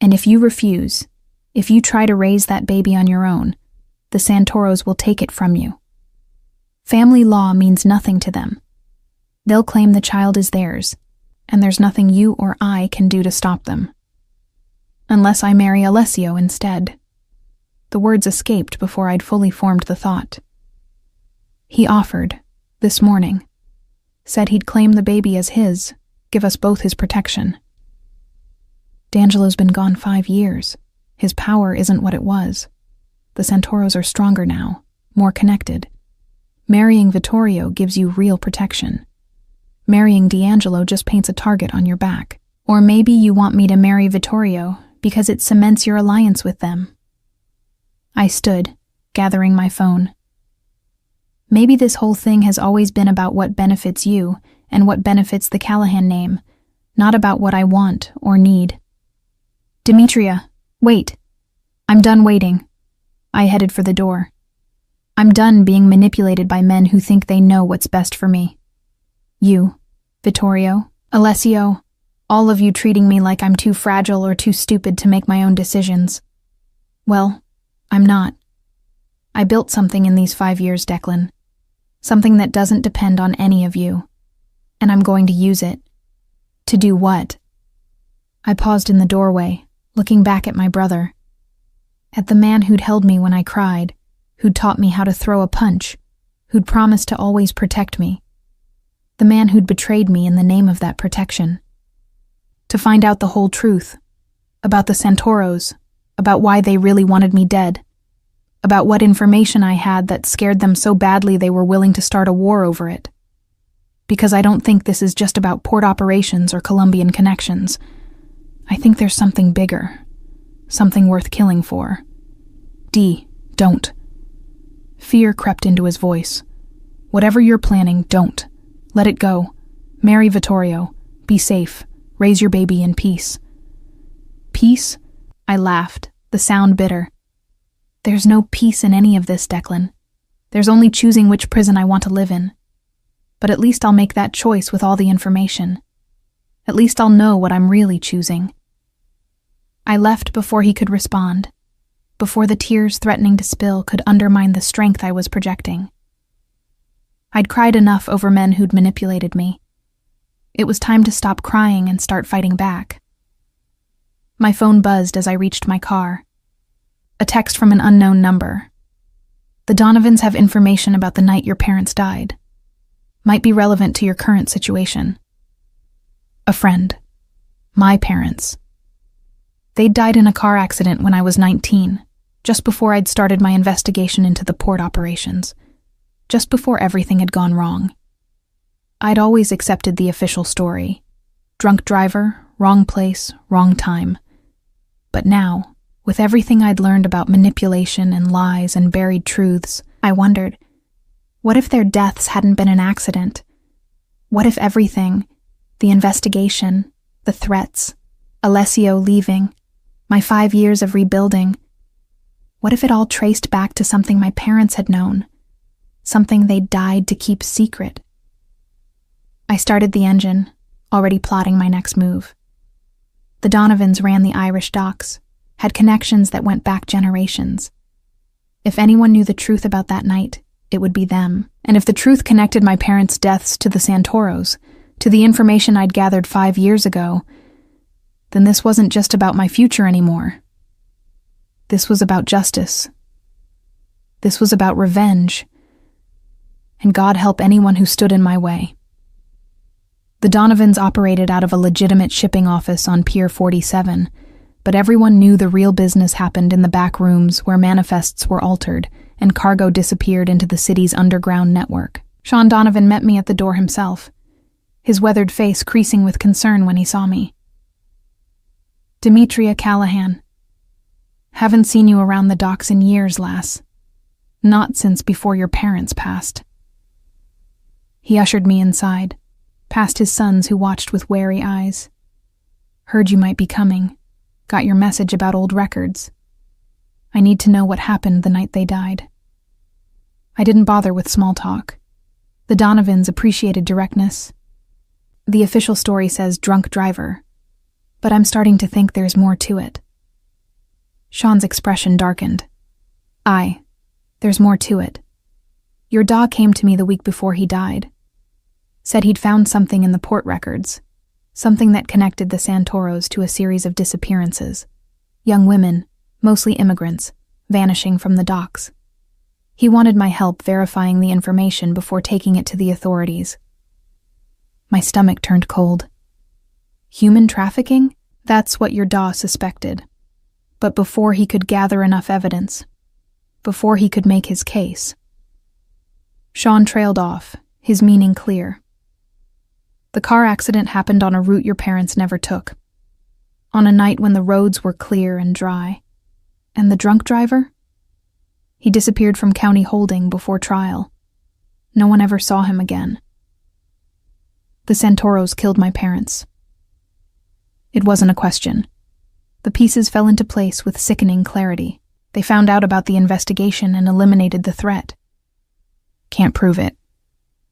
And if you refuse, if you try to raise that baby on your own, the Santoros will take it from you. Family law means nothing to them. They'll claim the child is theirs, and there's nothing you or I can do to stop them. Unless I marry Alessio instead. The words escaped before I'd fully formed the thought. He offered, this morning. Said he'd claim the baby as his, give us both his protection. D'Angelo's been gone 5 years. His power isn't what it was. The Santoros are stronger now, more connected. Marrying Vittorio gives you real protection. Marrying D'Angelo just paints a target on your back. Or maybe you want me to marry Vittorio because it cements your alliance with them. I stood, gathering my phone. Maybe this whole thing has always been about what benefits you and what benefits the Callahan name, not about what I want or need. Demetria, wait. I'm done waiting. I headed for the door. I'm done being manipulated by men who think they know what's best for me. You, Vittorio, Alessio, all of you treating me like I'm too fragile or too stupid to make my own decisions. Well, I'm not. I built something in these 5 years, Declan. Something that doesn't depend on any of you. And I'm going to use it. To do what? I paused in the doorway, looking back at my brother. At the man who'd held me when I cried, who'd taught me how to throw a punch, who'd promised to always protect me. The man who'd betrayed me in the name of that protection. To find out the whole truth. About the Santoros. About why they really wanted me dead. About what information I had that scared them so badly they were willing to start a war over it. Because I don't think this is just about port operations or Colombian connections. I think there's something bigger. Something worth killing for. Dee, don't. Fear crept into his voice. Whatever you're planning, don't. Let it go. Marry Vittorio. Be safe. Raise your baby in peace. Peace? I laughed, the sound bitter. There's no peace in any of this, Declan. There's only choosing which prison I want to live in. But at least I'll make that choice with all the information. At least I'll know what I'm really choosing. I left before he could respond, before the tears threatening to spill could undermine the strength I was projecting. I'd cried enough over men who'd manipulated me. It was time to stop crying and start fighting back. My phone buzzed as I reached my car. A text from an unknown number. The Donovans have information about the night your parents died. Might be relevant to your current situation. A friend. My parents. They'd died in a car accident when I was 19, just before I'd started my investigation into the port operations, just before everything had gone wrong. I'd always accepted the official story. Drunk driver, wrong place, wrong time. But now, with everything I'd learned about manipulation and lies and buried truths, I wondered, what if their deaths hadn't been an accident? What if everything, the investigation, the threats, Alessio leaving, my 5 years of rebuilding, What if it all traced back to something my parents had known? Something they died to keep secret? I started the engine, already plotting my next move. The Donovans ran the Irish docks, had connections that went back generations. If anyone knew the truth about that night, it would be them. And if the truth connected my parents' deaths to the Santoros, to the information I'd gathered 5 years ago, then this wasn't just about my future anymore. This was about justice. This was about revenge. And God help anyone who stood in my way. The Donovans operated out of a legitimate shipping office on Pier 47, but everyone knew the real business happened in the back rooms where manifests were altered and cargo disappeared into the city's underground network. Sean Donovan met me at the door himself, his weathered face creasing with concern when he saw me. Demetria Callahan. Haven't seen you around the docks in years, lass. Not since before your parents passed. He ushered me inside, past his sons who watched with wary eyes. Heard you might be coming. Got your message about old records. I need to know what happened the night they died. I didn't bother with small talk. The Donovans appreciated directness. The official story says drunk driver, but I'm starting to think there's more to it. Sean's expression darkened. Aye, there's more to it. Your dog came to me the week before he died. Said he'd found something in the port records, something that connected the Santoros to a series of disappearances. Young women, mostly immigrants, vanishing from the docks. He wanted my help verifying the information before taking it to the authorities. My stomach turned cold. Human trafficking? That's what your daw suspected. But before he could gather enough evidence, before he could make his case. Sean trailed off, his meaning clear. The car accident happened on a route your parents never took. On a night when the roads were clear and dry. And the drunk driver? He disappeared from county holding before trial. No one ever saw him again. The Santoros killed my parents. It wasn't a question. The pieces fell into place with sickening clarity. They found out about the investigation and eliminated the threat. Can't prove it.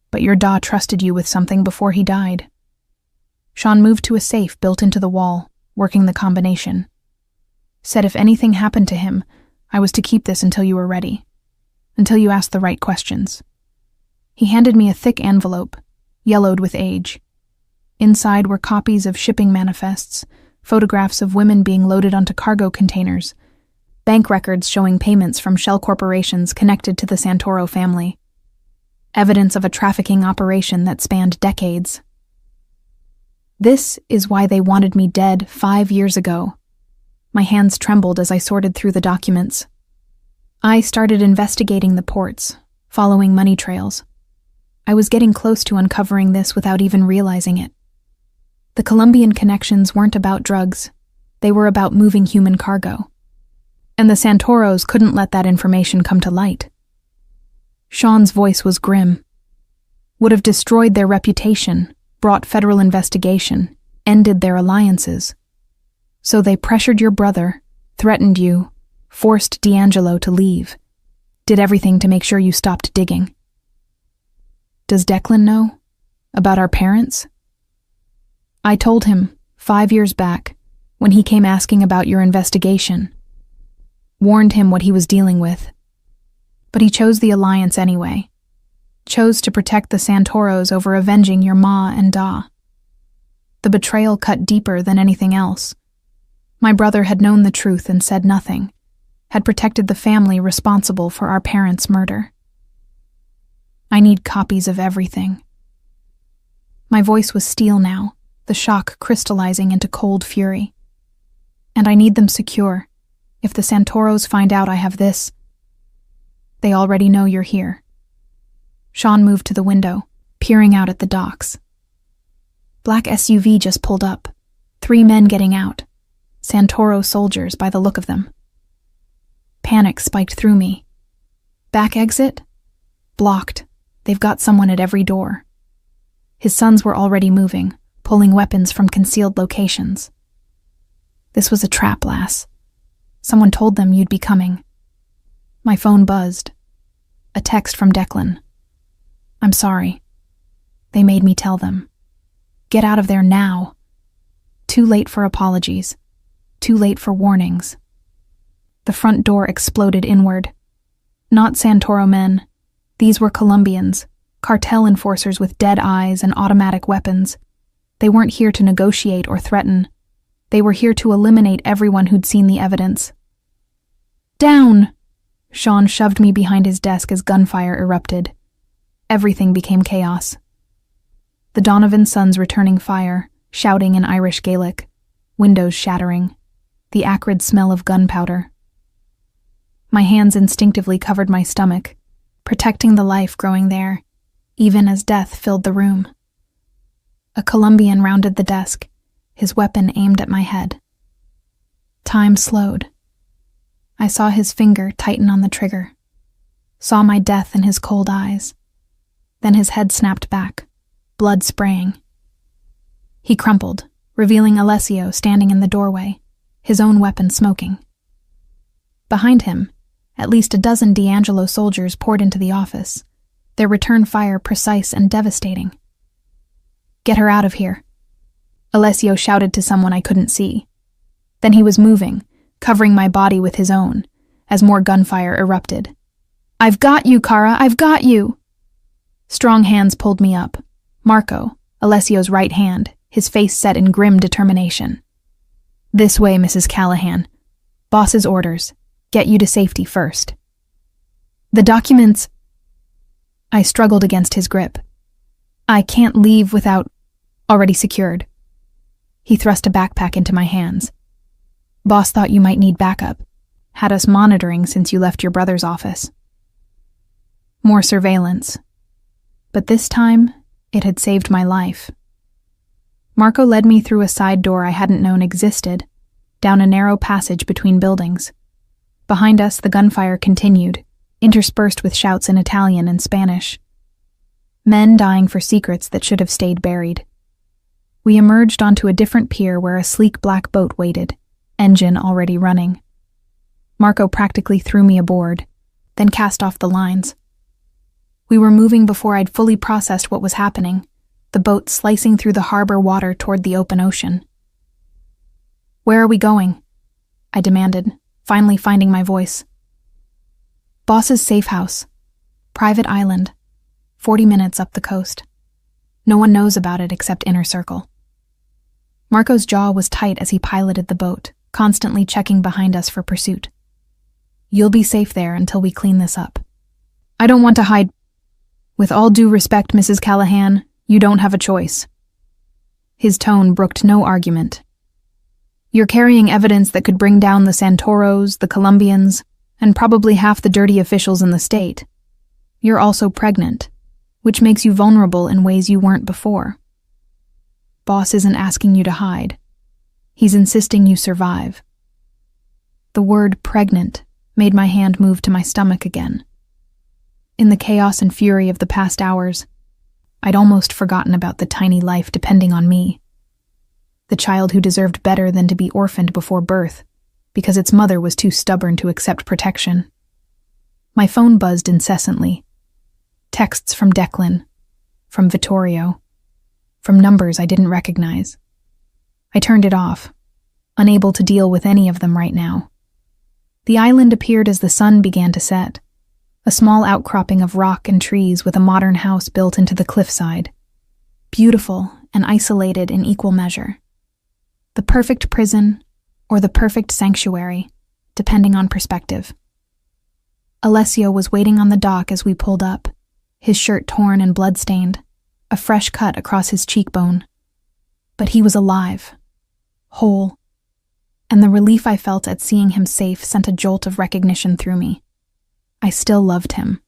But your daw trusted you with something before he died. Sean moved to a safe built into the wall, working the combination. Said if anything happened to him, I was to keep this until you were ready. Until you asked the right questions. He handed me a thick envelope, yellowed with age. Inside were copies of shipping manifests, photographs of women being loaded onto cargo containers, bank records showing payments from shell corporations connected to the Santoro family. Evidence of a trafficking operation that spanned decades. This is why they wanted me dead 5 years ago. My hands trembled as I sorted through the documents. I started investigating the ports, following money trails. I was getting close to uncovering this without even realizing it. The Colombian connections weren't about drugs. They were about moving human cargo. And the Santoros couldn't let that information come to light. Sean's voice was grim. Would have destroyed their reputation, brought federal investigation, ended their alliances. So they pressured your brother, threatened you, forced D'Angelo to leave, did everything to make sure you stopped digging. Does Declan know? About our parents? I told him, 5 years back, when he came asking about your investigation. Warned him what he was dealing with. But he chose the alliance anyway. Chose to protect the Santoros over avenging your ma and da. The betrayal cut deeper than anything else. My brother had known the truth and said nothing, had protected the family responsible for our parents' murder. I need copies of everything. My voice was steel now, the shock crystallizing into cold fury. And I need them secure. If the Santoros find out I have this, they already know you're here. Sean moved to the window, peering out at the docks. Black SUV just pulled up. 3 men getting out. Santoro soldiers by the look of them. Panic spiked through me. Back exit? Blocked. They've got someone at every door. His sons were already moving, pulling weapons from concealed locations. This was a trap, lass. Someone told them you'd be coming. My phone buzzed. A text from Declan. I'm sorry. They made me tell them. Get out of there now. Too late for apologies. Too late for warnings. The front door exploded inward. Not Santoro men. These were Colombians, cartel enforcers with dead eyes and automatic weapons. They weren't here to negotiate or threaten. They were here to eliminate everyone who'd seen the evidence. Down! Sean shoved me behind his desk as gunfire erupted. Everything became chaos. The Donovan sons returning fire, shouting in Irish Gaelic, windows shattering, the acrid smell of gunpowder. My hands instinctively covered my stomach, protecting the life growing there, even as death filled the room. A Colombian rounded the desk, his weapon aimed at my head. Time slowed. I saw his finger tighten on the trigger, saw my death in his cold eyes. Then his head snapped back, blood spraying. He crumpled, revealing Alessio standing in the doorway, his own weapon smoking. Behind him, at least a dozen D'Angelo soldiers poured into the office, their return fire precise and devastating. Get her out of here, Alessio shouted to someone I couldn't see. Then he was moving, covering my body with his own, as more gunfire erupted. I've got you, Cara, I've got you! Strong hands pulled me up. Marco, Alessio's right hand, his face set in grim determination. This way, Mrs. Callahan. Boss's orders. Get you to safety first. The documents... I struggled against his grip. I can't leave without... Already secured. He thrust a backpack into my hands. Boss thought you might need backup. Had us monitoring since you left your brother's office. More surveillance. But this time, it had saved my life. Marco led me through a side door I hadn't known existed, down a narrow passage between buildings. Behind us, the gunfire continued, interspersed with shouts in Italian and Spanish. Men dying for secrets that should have stayed buried. We emerged onto a different pier where a sleek black boat waited, engine already running. Marco practically threw me aboard, then cast off the lines. We were moving before I'd fully processed what was happening, the boat slicing through the harbor water toward the open ocean. Where are we going? I demanded, finally finding my voice. Boss's safe house. Private island. 40 minutes up the coast. No one knows about it except Inner Circle. Marco's jaw was tight as he piloted the boat, constantly checking behind us for pursuit. You'll be safe there until we clean this up. I don't want to hide. With all due respect, Mrs. Callahan, you don't have a choice. His tone brooked no argument. You're carrying evidence that could bring down the Santoros, the Colombians, and probably half the dirty officials in the state. You're also pregnant, which makes you vulnerable in ways you weren't before. Boss isn't asking you to hide. He's insisting you survive. The word pregnant made my hand move to my stomach again. In the chaos and fury of the past hours, I'd almost forgotten about the tiny life depending on me. The child who deserved better than to be orphaned before birth, because its mother was too stubborn to accept protection. My phone buzzed incessantly. Texts from Declan, from Vittorio, from numbers I didn't recognize. I turned it off, unable to deal with any of them right now. The island appeared as the sun began to set, a small outcropping of rock and trees with a modern house built into the cliffside. Beautiful and isolated in equal measure. The perfect prison or the perfect sanctuary, depending on perspective. Alessio was waiting on the dock as we pulled up, his shirt torn and blood-stained, a fresh cut across his cheekbone. But he was alive, whole, and the relief I felt at seeing him safe sent a jolt of recognition through me. I still loved him.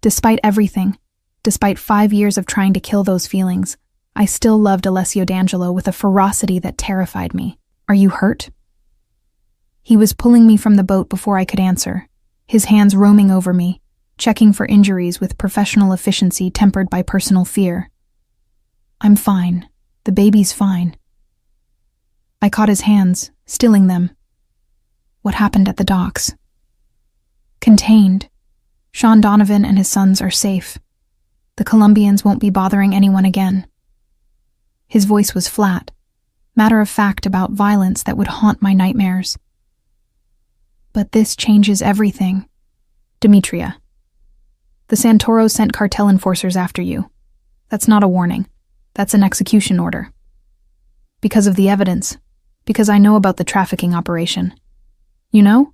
Despite everything, despite 5 years of trying to kill those feelings, I still loved Alessio D'Angelo with a ferocity that terrified me. Are you hurt? He was pulling me from the boat before I could answer, his hands roaming over me, checking for injuries with professional efficiency tempered by personal fear. I'm fine. The baby's fine. I caught his hands, stilling them. What happened at the docks? Contained. Sean Donovan and his sons are safe. The Colombians won't be bothering anyone again. His voice was flat, matter of fact about violence that would haunt my nightmares. But this changes everything. Demetria. The Santoros sent cartel enforcers after you. That's not a warning. That's an execution order. Because of the evidence. Because I know about the trafficking operation. You know?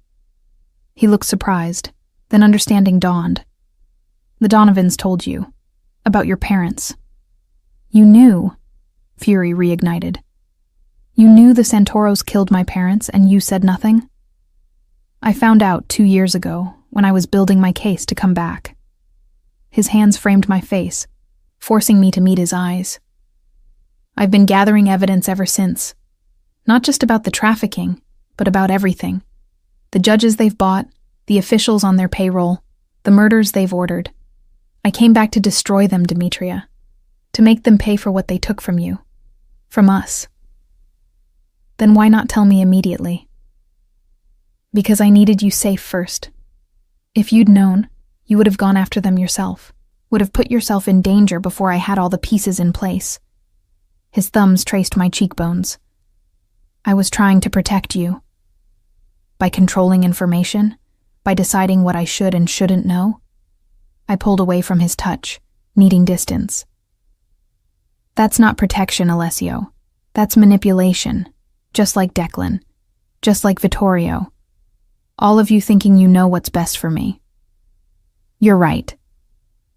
He looked surprised, then understanding dawned. The Donovans told you. About your parents. You knew. Fury reignited. You knew the Santoros killed my parents and you said nothing? I found out 2 years ago when I was building my case to come back. His hands framed my face, forcing me to meet his eyes. I've been gathering evidence ever since. Not just about the trafficking, but about everything. The judges they've bought, the officials on their payroll, the murders they've ordered. I came back to destroy them, Demetria. To make them pay for what they took from you. From us. Then why not tell me immediately? Because I needed you safe first. If you'd known, you would have gone after them yourself. Would have put yourself in danger before I had all the pieces in place. His thumbs traced my cheekbones. I was trying to protect you. By controlling information, by deciding what I should and shouldn't know. I pulled away from his touch, needing distance. That's not protection, Alessio. That's manipulation. Just like Declan. Just like Vittorio. All of you thinking you know what's best for me. You're right.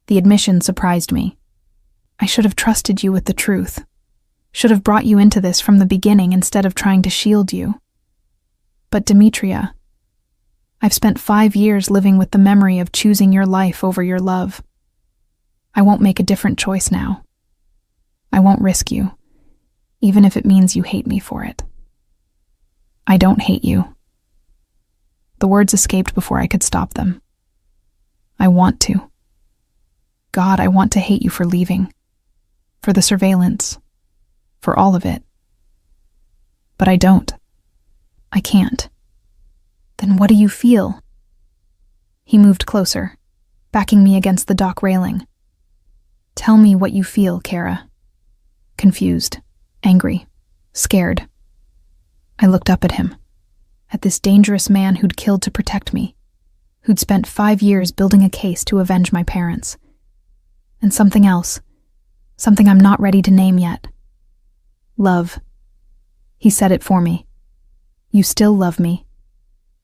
The admission surprised me. I should have trusted you with the truth. Should have brought you into this from the beginning instead of trying to shield you. But Demetria, I've spent 5 years living with the memory of choosing your life over your love. I won't make a different choice now. I won't risk you, even if it means you hate me for it. I don't hate you. The words escaped before I could stop them. I want to. God, I want to hate you for leaving. For the surveillance. For all of it. But I don't. I can't. Then what do you feel? He moved closer, backing me against the dock railing. Tell me what you feel, Kara. Confused, angry, scared. I looked up at him, at this dangerous man who'd killed to protect me, who'd spent 5 years building a case to avenge my parents. And something else, something I'm not ready to name yet. Love. He said it for me. You still love me.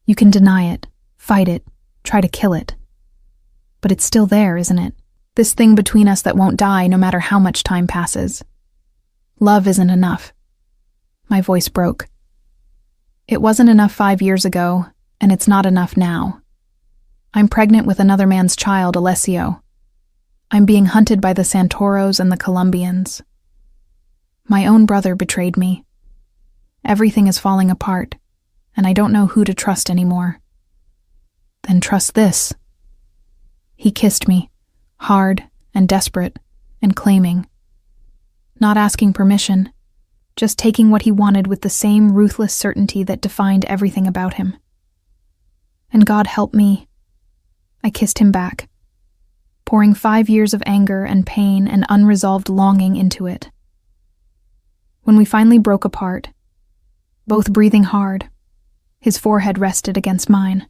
You can deny it, fight it, try to kill it. But it's still there, isn't it? This thing between us that won't die no matter how much time passes. Love isn't enough. My voice broke. It wasn't enough 5 years ago, and it's not enough now. I'm pregnant with another man's child, Alessio. I'm being hunted by the Santoros and the Colombians. My own brother betrayed me. Everything is falling apart, and I don't know who to trust anymore. Then trust this. He kissed me, hard and desperate and claiming. Not asking permission, just taking what he wanted with the same ruthless certainty that defined everything about him. And God help me. I kissed him back, pouring 5 years of anger and pain and unresolved longing into it. When we finally broke apart, both breathing hard, his forehead rested against mine.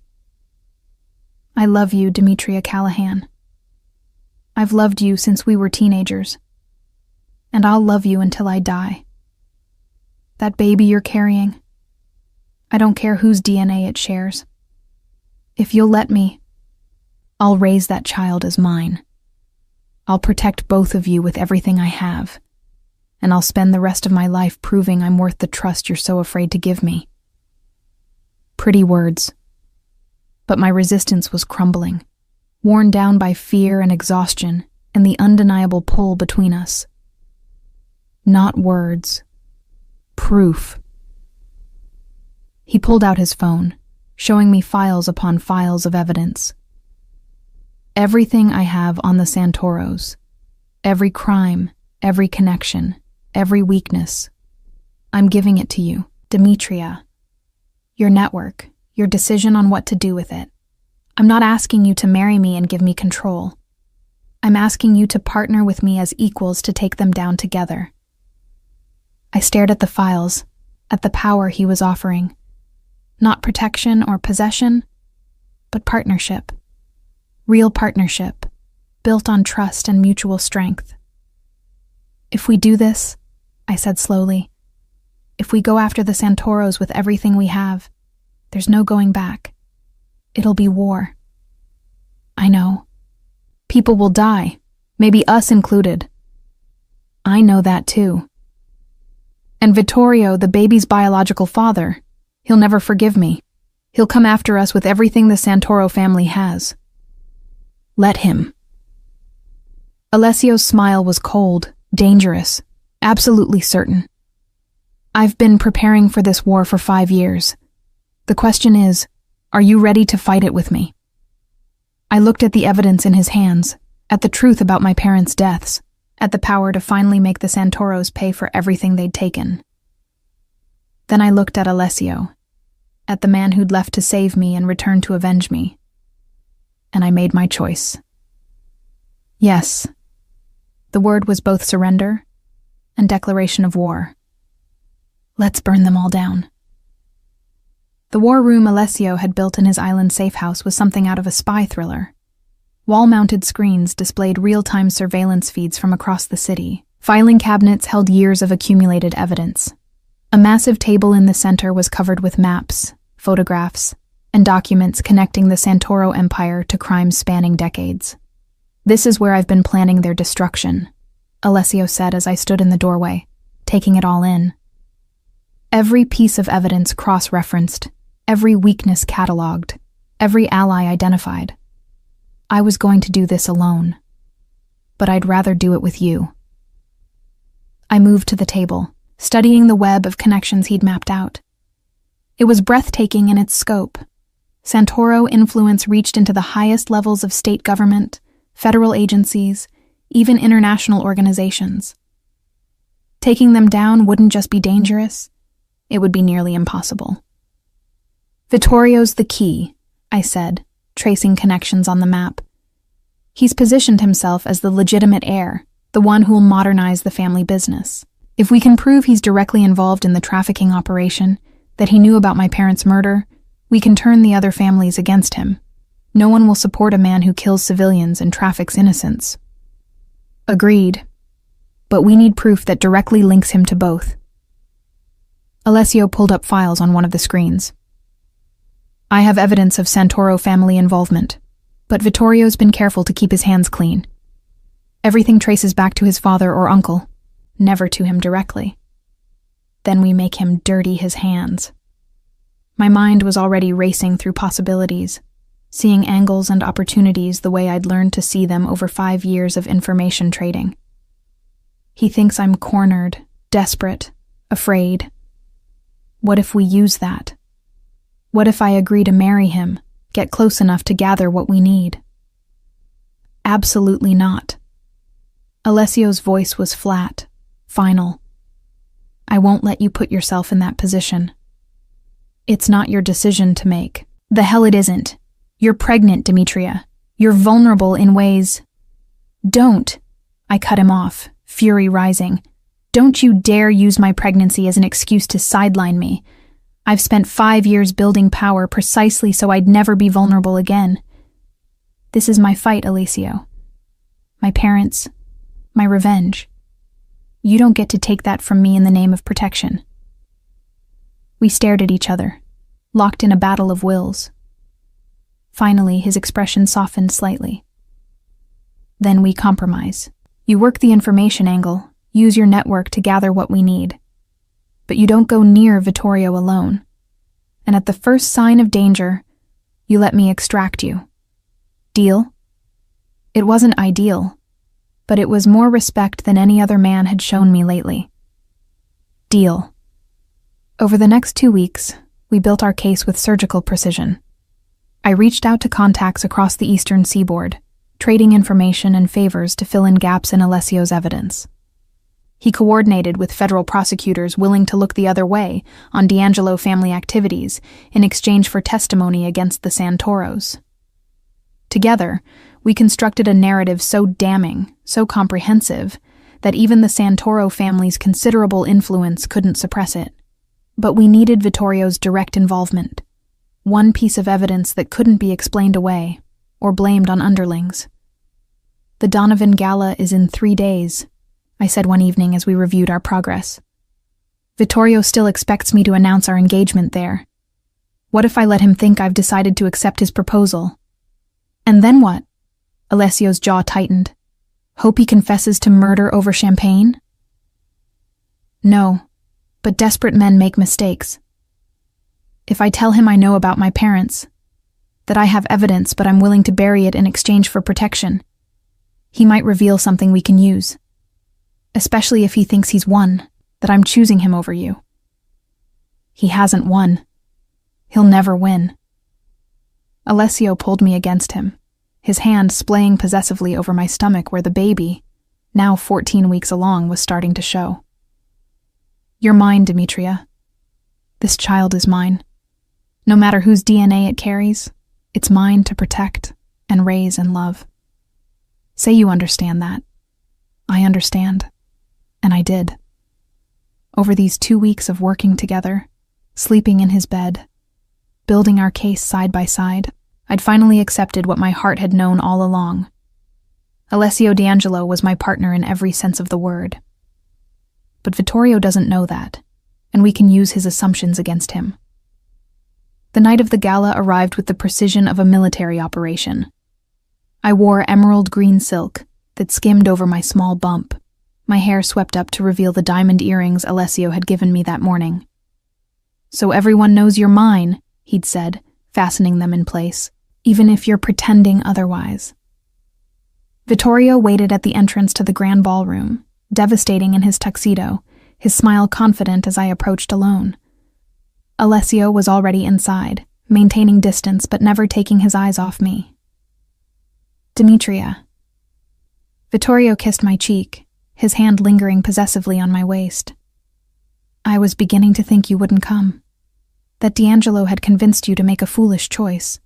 I love you, Demetria Callahan. I've loved you since we were teenagers, and I'll love you until I die. That baby you're carrying, I don't care whose DNA it shares. If you'll let me, I'll raise that child as mine. I'll protect both of you with everything I have, and I'll spend the rest of my life proving I'm worth the trust you're so afraid to give me. Pretty words. But my resistance was crumbling, worn down by fear and exhaustion and the undeniable pull between us. Not words. Proof. He pulled out his phone, showing me files upon files of evidence. Everything I have on the Santoros. Every crime, every connection, every weakness. I'm giving it to you, Demetria. Your network, your decision on what to do with it. I'm not asking you to marry me and give me control. I'm asking you to partner with me as equals to take them down together. I stared at the files, at the power he was offering. Not protection or possession, but partnership. Real partnership, built on trust and mutual strength. If we do this, I said slowly, if we go after the Santoros with everything we have, there's no going back. It'll be war. I know. People will die, maybe us included. I know that too. And Vittorio, the baby's biological father, he'll never forgive me. He'll come after us with everything the Santoro family has. Let him. Alessio's smile was cold, dangerous, absolutely certain. I've been preparing for this war for 5 years. The question is, are you ready to fight it with me? I looked at the evidence in his hands, at the truth about my parents' deaths, at the power to finally make the Santoros pay for everything they'd taken. Then I looked at Alessio, at the man who'd left to save me and returned to avenge me. And I made my choice. Yes, the word was both surrender and declaration of war. Let's burn them all down. The war room Alessio had built in his island safe house was something out of a spy thriller. Wall-mounted screens displayed real-time surveillance feeds from across the city. Filing cabinets held years of accumulated evidence. A massive table in the center was covered with maps, photographs, and documents connecting the Santoro Empire to crimes spanning decades. This is where I've been planning their destruction, Alessio said as I stood in the doorway, taking it all in. Every piece of evidence cross-referenced, every weakness cataloged, every ally identified. I was going to do this alone, but I'd rather do it with you. I moved to the table, studying the web of connections he'd mapped out. It was breathtaking in its scope. Santoro influence reached into the highest levels of state government, federal agencies, even international organizations. Taking them down wouldn't just be dangerous, it would be nearly impossible. Vittorio's the key, I said, tracing connections on the map. He's positioned himself as the legitimate heir, the one who'll modernize the family business. If we can prove he's directly involved in the trafficking operation, that he knew about my parents' murder, we can turn the other families against him. No one will support a man who kills civilians and traffics innocents. Agreed. But we need proof that directly links him to both. Alessio pulled up files on one of the screens. I have evidence of Santoro family involvement, but Vittorio's been careful to keep his hands clean. Everything traces back to his father or uncle, never to him directly. Then we make him dirty his hands. My mind was already racing through possibilities, seeing angles and opportunities the way I'd learned to see them over 5 years of information trading. He thinks I'm cornered, desperate, afraid. What if we use that? What if I agree to marry him, get close enough to gather what we need? Absolutely not. Alessio's voice was flat, final. I won't let you put yourself in that position. It's not your decision to make. The hell it isn't. You're pregnant, Demetria. You're vulnerable in ways... Don't. I cut him off, fury rising. Don't you dare use my pregnancy as an excuse to sideline me. I've spent 5 years building power precisely so I'd never be vulnerable again. This is my fight, Alessio. My parents, my revenge. You don't get to take that from me in the name of protection. We stared at each other, locked in a battle of wills. Finally, his expression softened slightly. Then we compromise. You work the information angle, use your network to gather what we need. But you don't go near Vittorio alone. And at the first sign of danger, you let me extract you. Deal? It wasn't ideal, but it was more respect than any other man had shown me lately. Deal. Over the next 2 weeks, we built our case with surgical precision. I reached out to contacts across the eastern seaboard, trading information and favors to fill in gaps in Alessio's evidence. He coordinated with federal prosecutors willing to look the other way on D'Angelo family activities in exchange for testimony against the Santoros. Together, we constructed a narrative so damning, so comprehensive, that even the Santoro family's considerable influence couldn't suppress it. But we needed Vittorio's direct involvement. One piece of evidence that couldn't be explained away, or blamed on underlings. "The Donovan Gala is in 3 days," I said one evening as we reviewed our progress. "Vittorio still expects me to announce our engagement there. What if I let him think I've decided to accept his proposal? And then what?" Alessio's jaw tightened. "Hope he confesses to murder over champagne?" "No, but desperate men make mistakes. If I tell him I know about my parents, that I have evidence but I'm willing to bury it in exchange for protection, he might reveal something we can use. Especially if he thinks he's won, that I'm choosing him over you. He hasn't won. He'll never win." Alessio pulled me against him, his hand splaying possessively over my stomach where the baby, now 14 weeks along, was starting to show. "You're mine, Demetria. This child is mine. No matter whose DNA it carries, it's mine to protect and raise and love. Say you understand that." I understand. And I did. Over these 2 weeks of working together, sleeping in his bed, building our case side by side, I'd finally accepted what my heart had known all along. Alessio D'Angelo was my partner in every sense of the word. But Vittorio doesn't know that, and we can use his assumptions against him. The night of the gala arrived with the precision of a military operation. I wore emerald green silk that skimmed over my small bump, my hair swept up to reveal the diamond earrings Alessio had given me that morning. "So everyone knows you're mine," he'd said, fastening them in place, "even if you're pretending otherwise." Vittorio waited at the entrance to the grand ballroom, devastating in his tuxedo, his smile confident as I approached alone. Alessio was already inside, maintaining distance but never taking his eyes off me. "Demetria." Vittorio kissed my cheek, his hand lingering possessively on my waist. "I was beginning to think you wouldn't come, that D'Angelo had convinced you to make a foolish choice."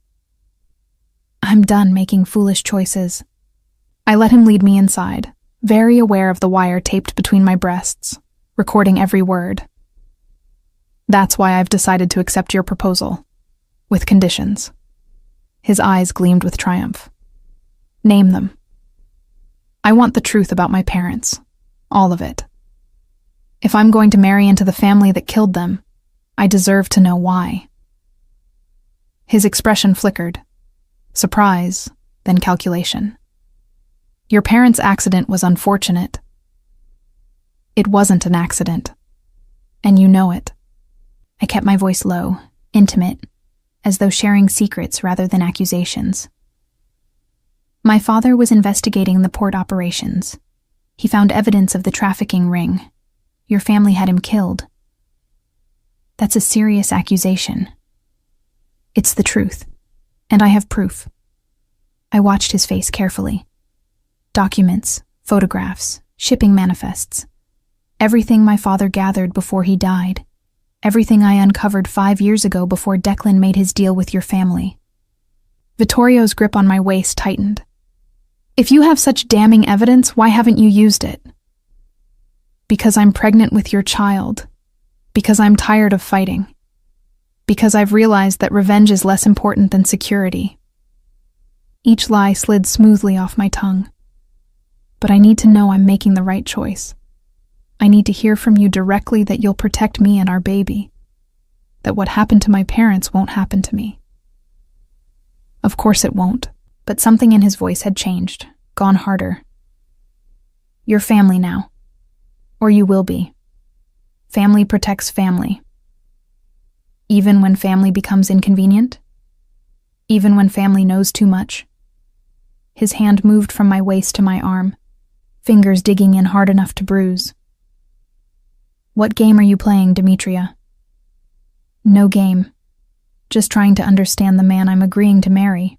"I'm done making foolish choices." I let him lead me inside, very aware of the wire taped between my breasts, recording every word. "That's why I've decided to accept your proposal, with conditions." His eyes gleamed with triumph. "Name them." "I want the truth about my parents, all of it. If I'm going to marry into the family that killed them, I deserve to know why." His expression flickered. Surprise, then calculation. "Your parents' accident was unfortunate." "It wasn't an accident. And you know it." I kept my voice low, intimate, as though sharing secrets rather than accusations. "My father was investigating the port operations. He found evidence of the trafficking ring. Your family had him killed. That's a serious accusation. It's the truth, and I have proof." I watched his face carefully. Documents, photographs, shipping manifests. Everything my father gathered before he died. Everything I uncovered 5 years ago before Declan made his deal with your family. Vittorio's grip on my waist tightened. "If you have such damning evidence, why haven't you used it?" "Because I'm pregnant with your child. Because I'm tired of fighting. Because I've realized that revenge is less important than security." Each lie slid smoothly off my tongue. "But I need to know I'm making the right choice. I need to hear from you directly that you'll protect me and our baby. That what happened to my parents won't happen to me." Of course it won't, but something in his voice had changed, gone harder. "You're family now. Or you will be. Family protects family. Even when family becomes inconvenient? Even when family knows too much?" His hand moved from my waist to my arm, fingers digging in hard enough to bruise. "What game are you playing, Demetria?" "No game. Just trying to understand the man I'm agreeing to marry."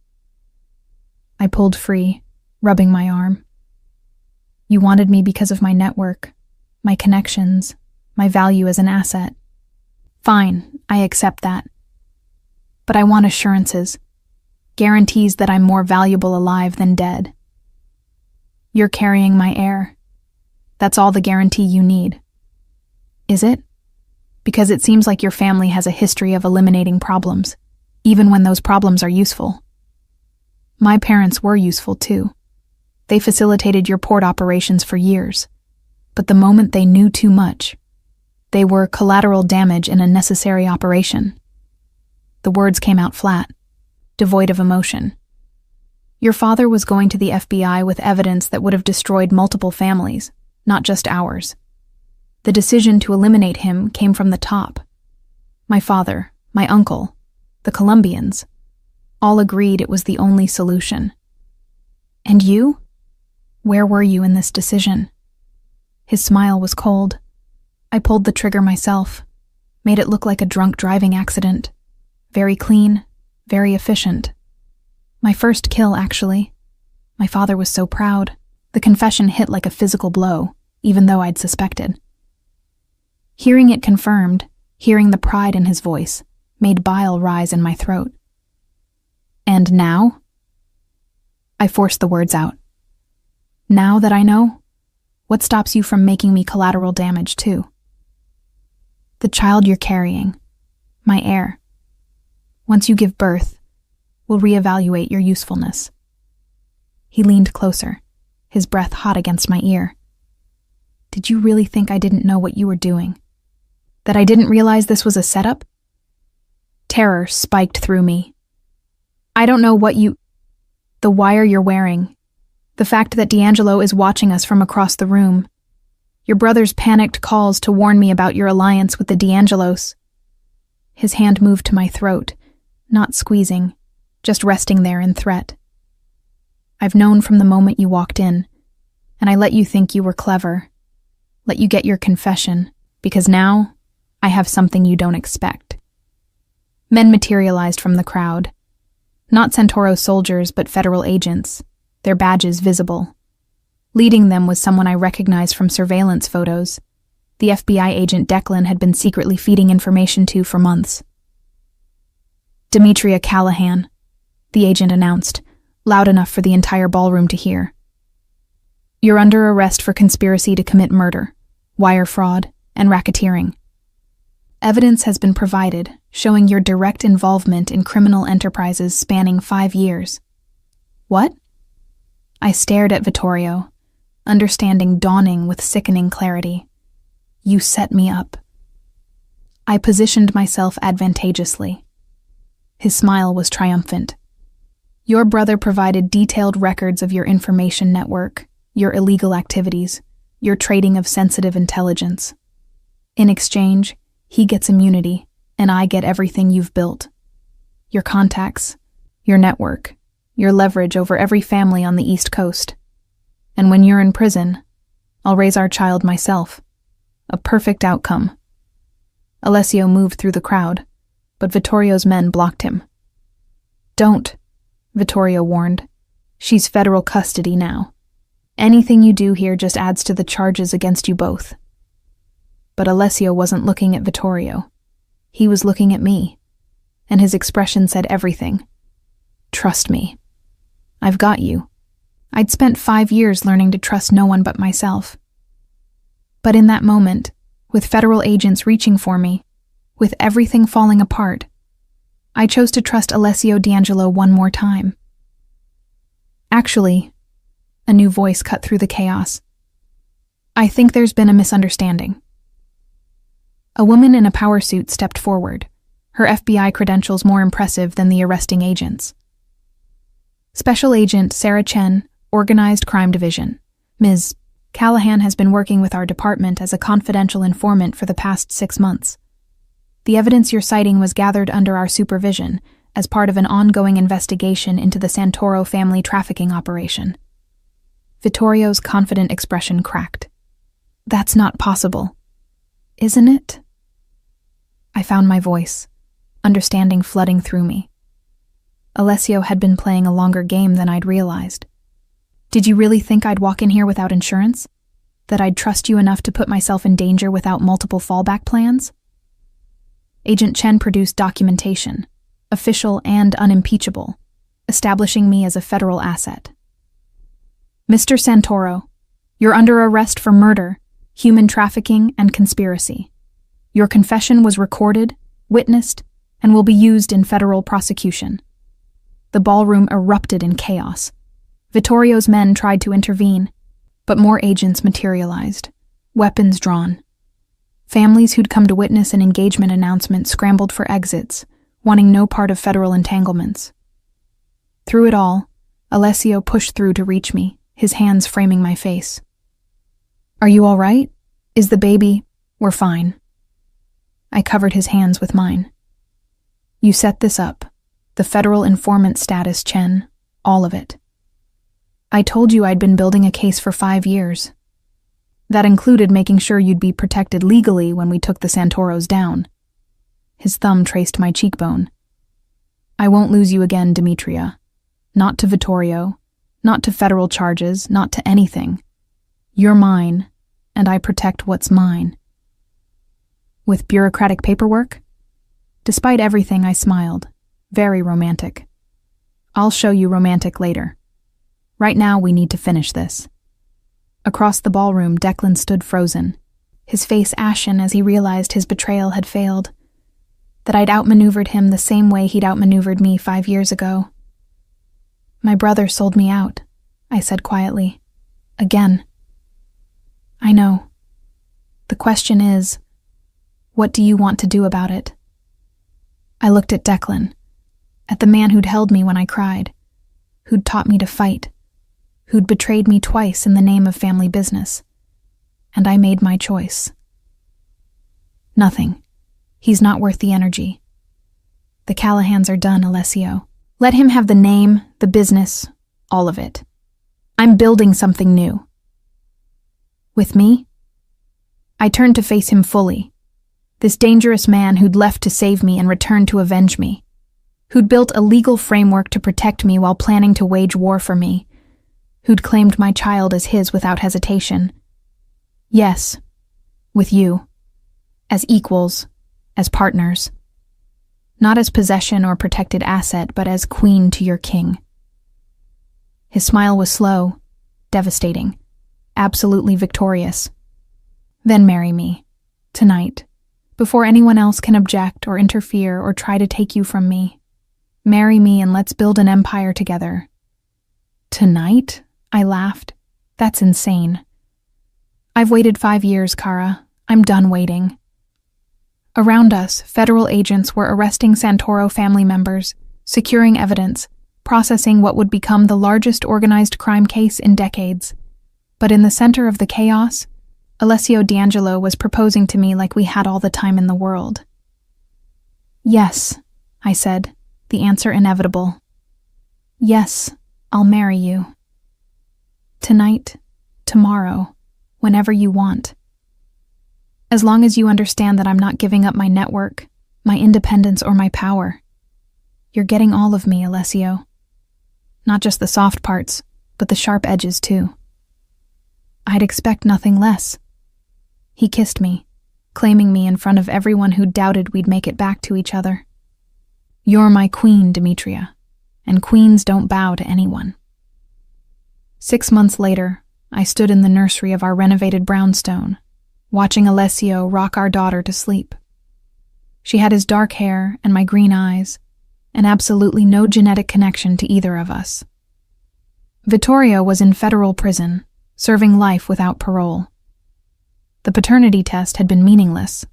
I pulled free, rubbing my arm. "You wanted me because of my network, my connections, my value as an asset. Fine, I accept that. But I want assurances. guarantees that I'm more valuable alive than dead. You're carrying my heir. That's all the guarantee you need. Is it? Because it seems like your family has a history of eliminating problems, even when those problems are useful. My parents were useful too. They facilitated your port operations for years, but the moment they knew too much, they were collateral damage in a necessary operation. The words came out flat, devoid of emotion. Your father was going to the FBI with evidence that would have destroyed multiple families, not just ours. The decision to eliminate him came from the top. My father, my uncle, the Colombians, all agreed it was the only solution. And you? Where were you in this decision? His smile was cold. I pulled the trigger myself, made it look like a drunk driving accident. Very clean, very efficient. My first kill, actually. My father was so proud. The confession hit like a physical blow, even though I'd suspected. Hearing it confirmed, hearing the pride in his voice, made bile rise in my throat. And now? I forced the words out. Now that I know, what stops you from making me collateral damage too? The child you're carrying, my heir. Once you give birth, we'll reevaluate your usefulness. He leaned closer, his breath hot against my ear. Did you really think I didn't know what you were doing? That I didn't realize this was a setup? Terror spiked through me. I don't know what you... The wire you're wearing. The fact that D'Angelo is watching us from across the room. Your brother's panicked calls to warn me about your alliance with the D'Angelos. His hand moved to my throat, not squeezing, just resting there in threat. I've known from the moment you walked in, and I let you think you were clever. Let you get your confession, because now I have something you don't expect. Men materialized from the crowd. Not Centauro soldiers, but federal agents, their badges visible. Leading them was someone I recognized from surveillance photos. The FBI agent Declan had been secretly feeding information to for months. Demetria Callahan, the agent announced, loud enough for the entire ballroom to hear. You're under arrest for conspiracy to commit murder, wire fraud, and racketeering. Evidence has been provided showing your direct involvement in criminal enterprises spanning 5 years. What? I stared at Vittorio, understanding dawning with sickening clarity. You set me up. I positioned myself advantageously. His smile was triumphant. Your brother provided detailed records of your information network, your illegal activities, your trading of sensitive intelligence. In exchange, he gets immunity, and I get everything you've built. Your contacts, your network, your leverage over every family on the East Coast. And when you're in prison, I'll raise our child myself. A perfect outcome. Alessio moved through the crowd, but Vittorio's men blocked him. Don't, Vittorio warned. She's federal custody now. Anything you do here just adds to the charges against you both. But Alessio wasn't looking at Vittorio. He was looking at me, and his expression said everything. Trust me. I've got you. I'd spent 5 years learning to trust no one but myself. But in that moment, with federal agents reaching for me, with everything falling apart, I chose to trust Alessio D'Angelo one more time. Actually, a new voice cut through the chaos. I think there's been a misunderstanding. A woman in a power suit stepped forward, her FBI credentials more impressive than the arresting agents. Special Agent Sarah Chen, Organized Crime Division. Ms. Callahan has been working with our department as a confidential informant for the past 6 months. The evidence you're citing was gathered under our supervision as part of an ongoing investigation into the Santoro family trafficking operation. Vittorio's confident expression cracked. That's not possible. Isn't it? I found my voice, understanding flooding through me. Alessio had been playing a longer game than I'd realized. Did you really think I'd walk in here without insurance? That I'd trust you enough to put myself in danger without multiple fallback plans? Agent Chen produced documentation, official and unimpeachable, establishing me as a federal asset. Mr. Santoro, you're under arrest for murder, human trafficking, and conspiracy. Your confession was recorded, witnessed, and will be used in federal prosecution. The ballroom erupted in chaos. Vittorio's men tried to intervene, but more agents materialized, weapons drawn. Families who'd come to witness an engagement announcement scrambled for exits, wanting no part of federal entanglements. Through it all, Alessio pushed through to reach me, his hands framing my face. "Are you all right? Is the baby—" "We're fine." I covered his hands with mine. "You set this up. The federal informant status, Chen. All of it. I told you I'd been building a case for 5 years. That included making sure you'd be protected legally when we took the Santoros down." His thumb traced my cheekbone. "I won't lose you again, Demetria. Not to Vittorio, not to federal charges, not to anything. You're mine, and I protect what's mine." With bureaucratic paperwork? Despite everything, I smiled. Very romantic. "I'll show you romantic later. Right now, we need to finish this." Across the ballroom, Declan stood frozen, his face ashen as he realized his betrayal had failed, that I'd outmaneuvered him the same way he'd outmaneuvered me 5 years ago. "My brother sold me out," I said quietly. "Again." "I know. The question is, what do you want to do about it?" I looked at Declan, at the man who'd held me when I cried, who'd taught me to fight, who'd betrayed me twice in the name of family business. And I made my choice. "Nothing. He's not worth the energy. The Callahans are done, Alessio. Let him have the name, the business, all of it. I'm building something new." "With me?" I turned to face him fully. This dangerous man who'd left to save me and returned to avenge me. Who'd built a legal framework to protect me while planning to wage war for me. Who'd claimed my child as his without hesitation. "Yes, with you. As equals, as partners. Not as possession or protected asset, but as queen to your king." His smile was slow, devastating, absolutely victorious. "Then marry me, tonight, before anyone else can object or interfere or try to take you from me. Marry me and let's build an empire together." "Tonight?" I laughed. "That's insane." "I've waited 5 years, Kara. I'm done waiting." Around us, federal agents were arresting Santoro family members, securing evidence, processing what would become the largest organized crime case in decades. But in the center of the chaos, Alessio D'Angelo was proposing to me like we had all the time in the world. "Yes," I said, the answer inevitable. "Yes, I'll marry you. Tonight, tomorrow, whenever you want. As long as you understand that I'm not giving up my network, my independence, or my power. You're getting all of me, Alessio. Not just the soft parts, but the sharp edges too." I'd expect nothing less. He kissed me, claiming me in front of everyone who doubted we'd make it back to each other. "You're my queen, Demetria, and queens don't bow to anyone." 6 months later, I stood in the nursery of our renovated brownstone, watching Alessio rock our daughter to sleep. She had his dark hair and my green eyes, and absolutely no genetic connection to either of us. Vittorio was in federal prison, serving life without parole. The paternity test had been meaningless.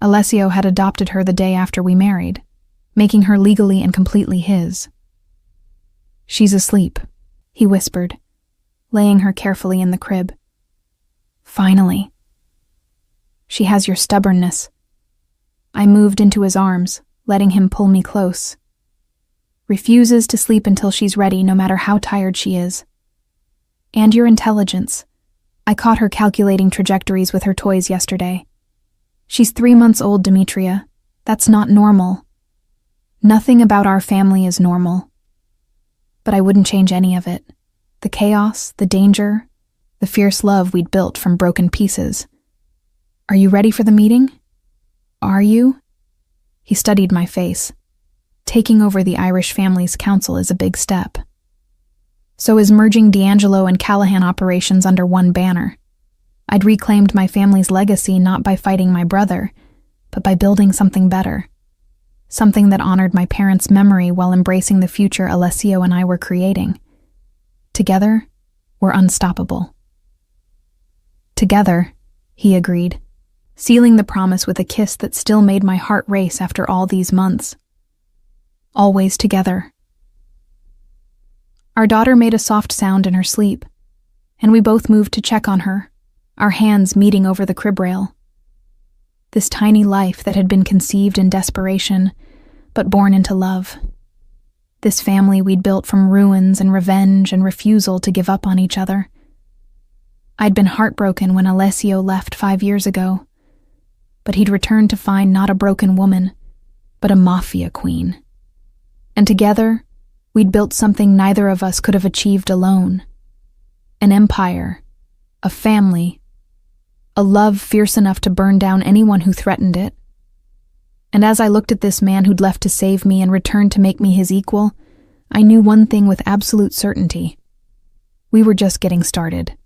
Alessio had adopted her the day after we married, making her legally and completely his. "She's asleep," he whispered, laying her carefully in the crib. "Finally. She has your stubbornness." I moved into his arms, letting him pull me close. "Refuses to sleep until she's ready, no matter how tired she is. And your intelligence. I caught her calculating trajectories with her toys yesterday. She's 3 months old, Demetria. That's not normal. Nothing about our family is normal. But I wouldn't change any of it. The chaos, the danger, the fierce love we'd built from broken pieces. Are you ready for the meeting? Are you?" He studied my face. Taking over the Irish family's council is a big step. So is merging D'Angelo and Callahan operations under one banner. I'd reclaimed my family's legacy not by fighting my brother, but by building something better. Something that honored my parents' memory while embracing the future Alessio and I were creating. Together, we're unstoppable. Together, he agreed, sealing the promise with a kiss that still made my heart race after all these months. Always together. Our daughter made a soft sound in her sleep, and we both moved to check on her, our hands meeting over the crib rail. This tiny life that had been conceived in desperation, but born into love. This family we'd built from ruins and revenge and refusal to give up on each other. I'd been heartbroken when Alessio left 5 years ago, but he'd returned to find not a broken woman, but a Mafia queen. And together, we'd built something neither of us could have achieved alone. An empire, a family, a love fierce enough to burn down anyone who threatened it. And as I looked at this man who'd left to save me and returned to make me his equal, I knew one thing with absolute certainty. We were just getting started.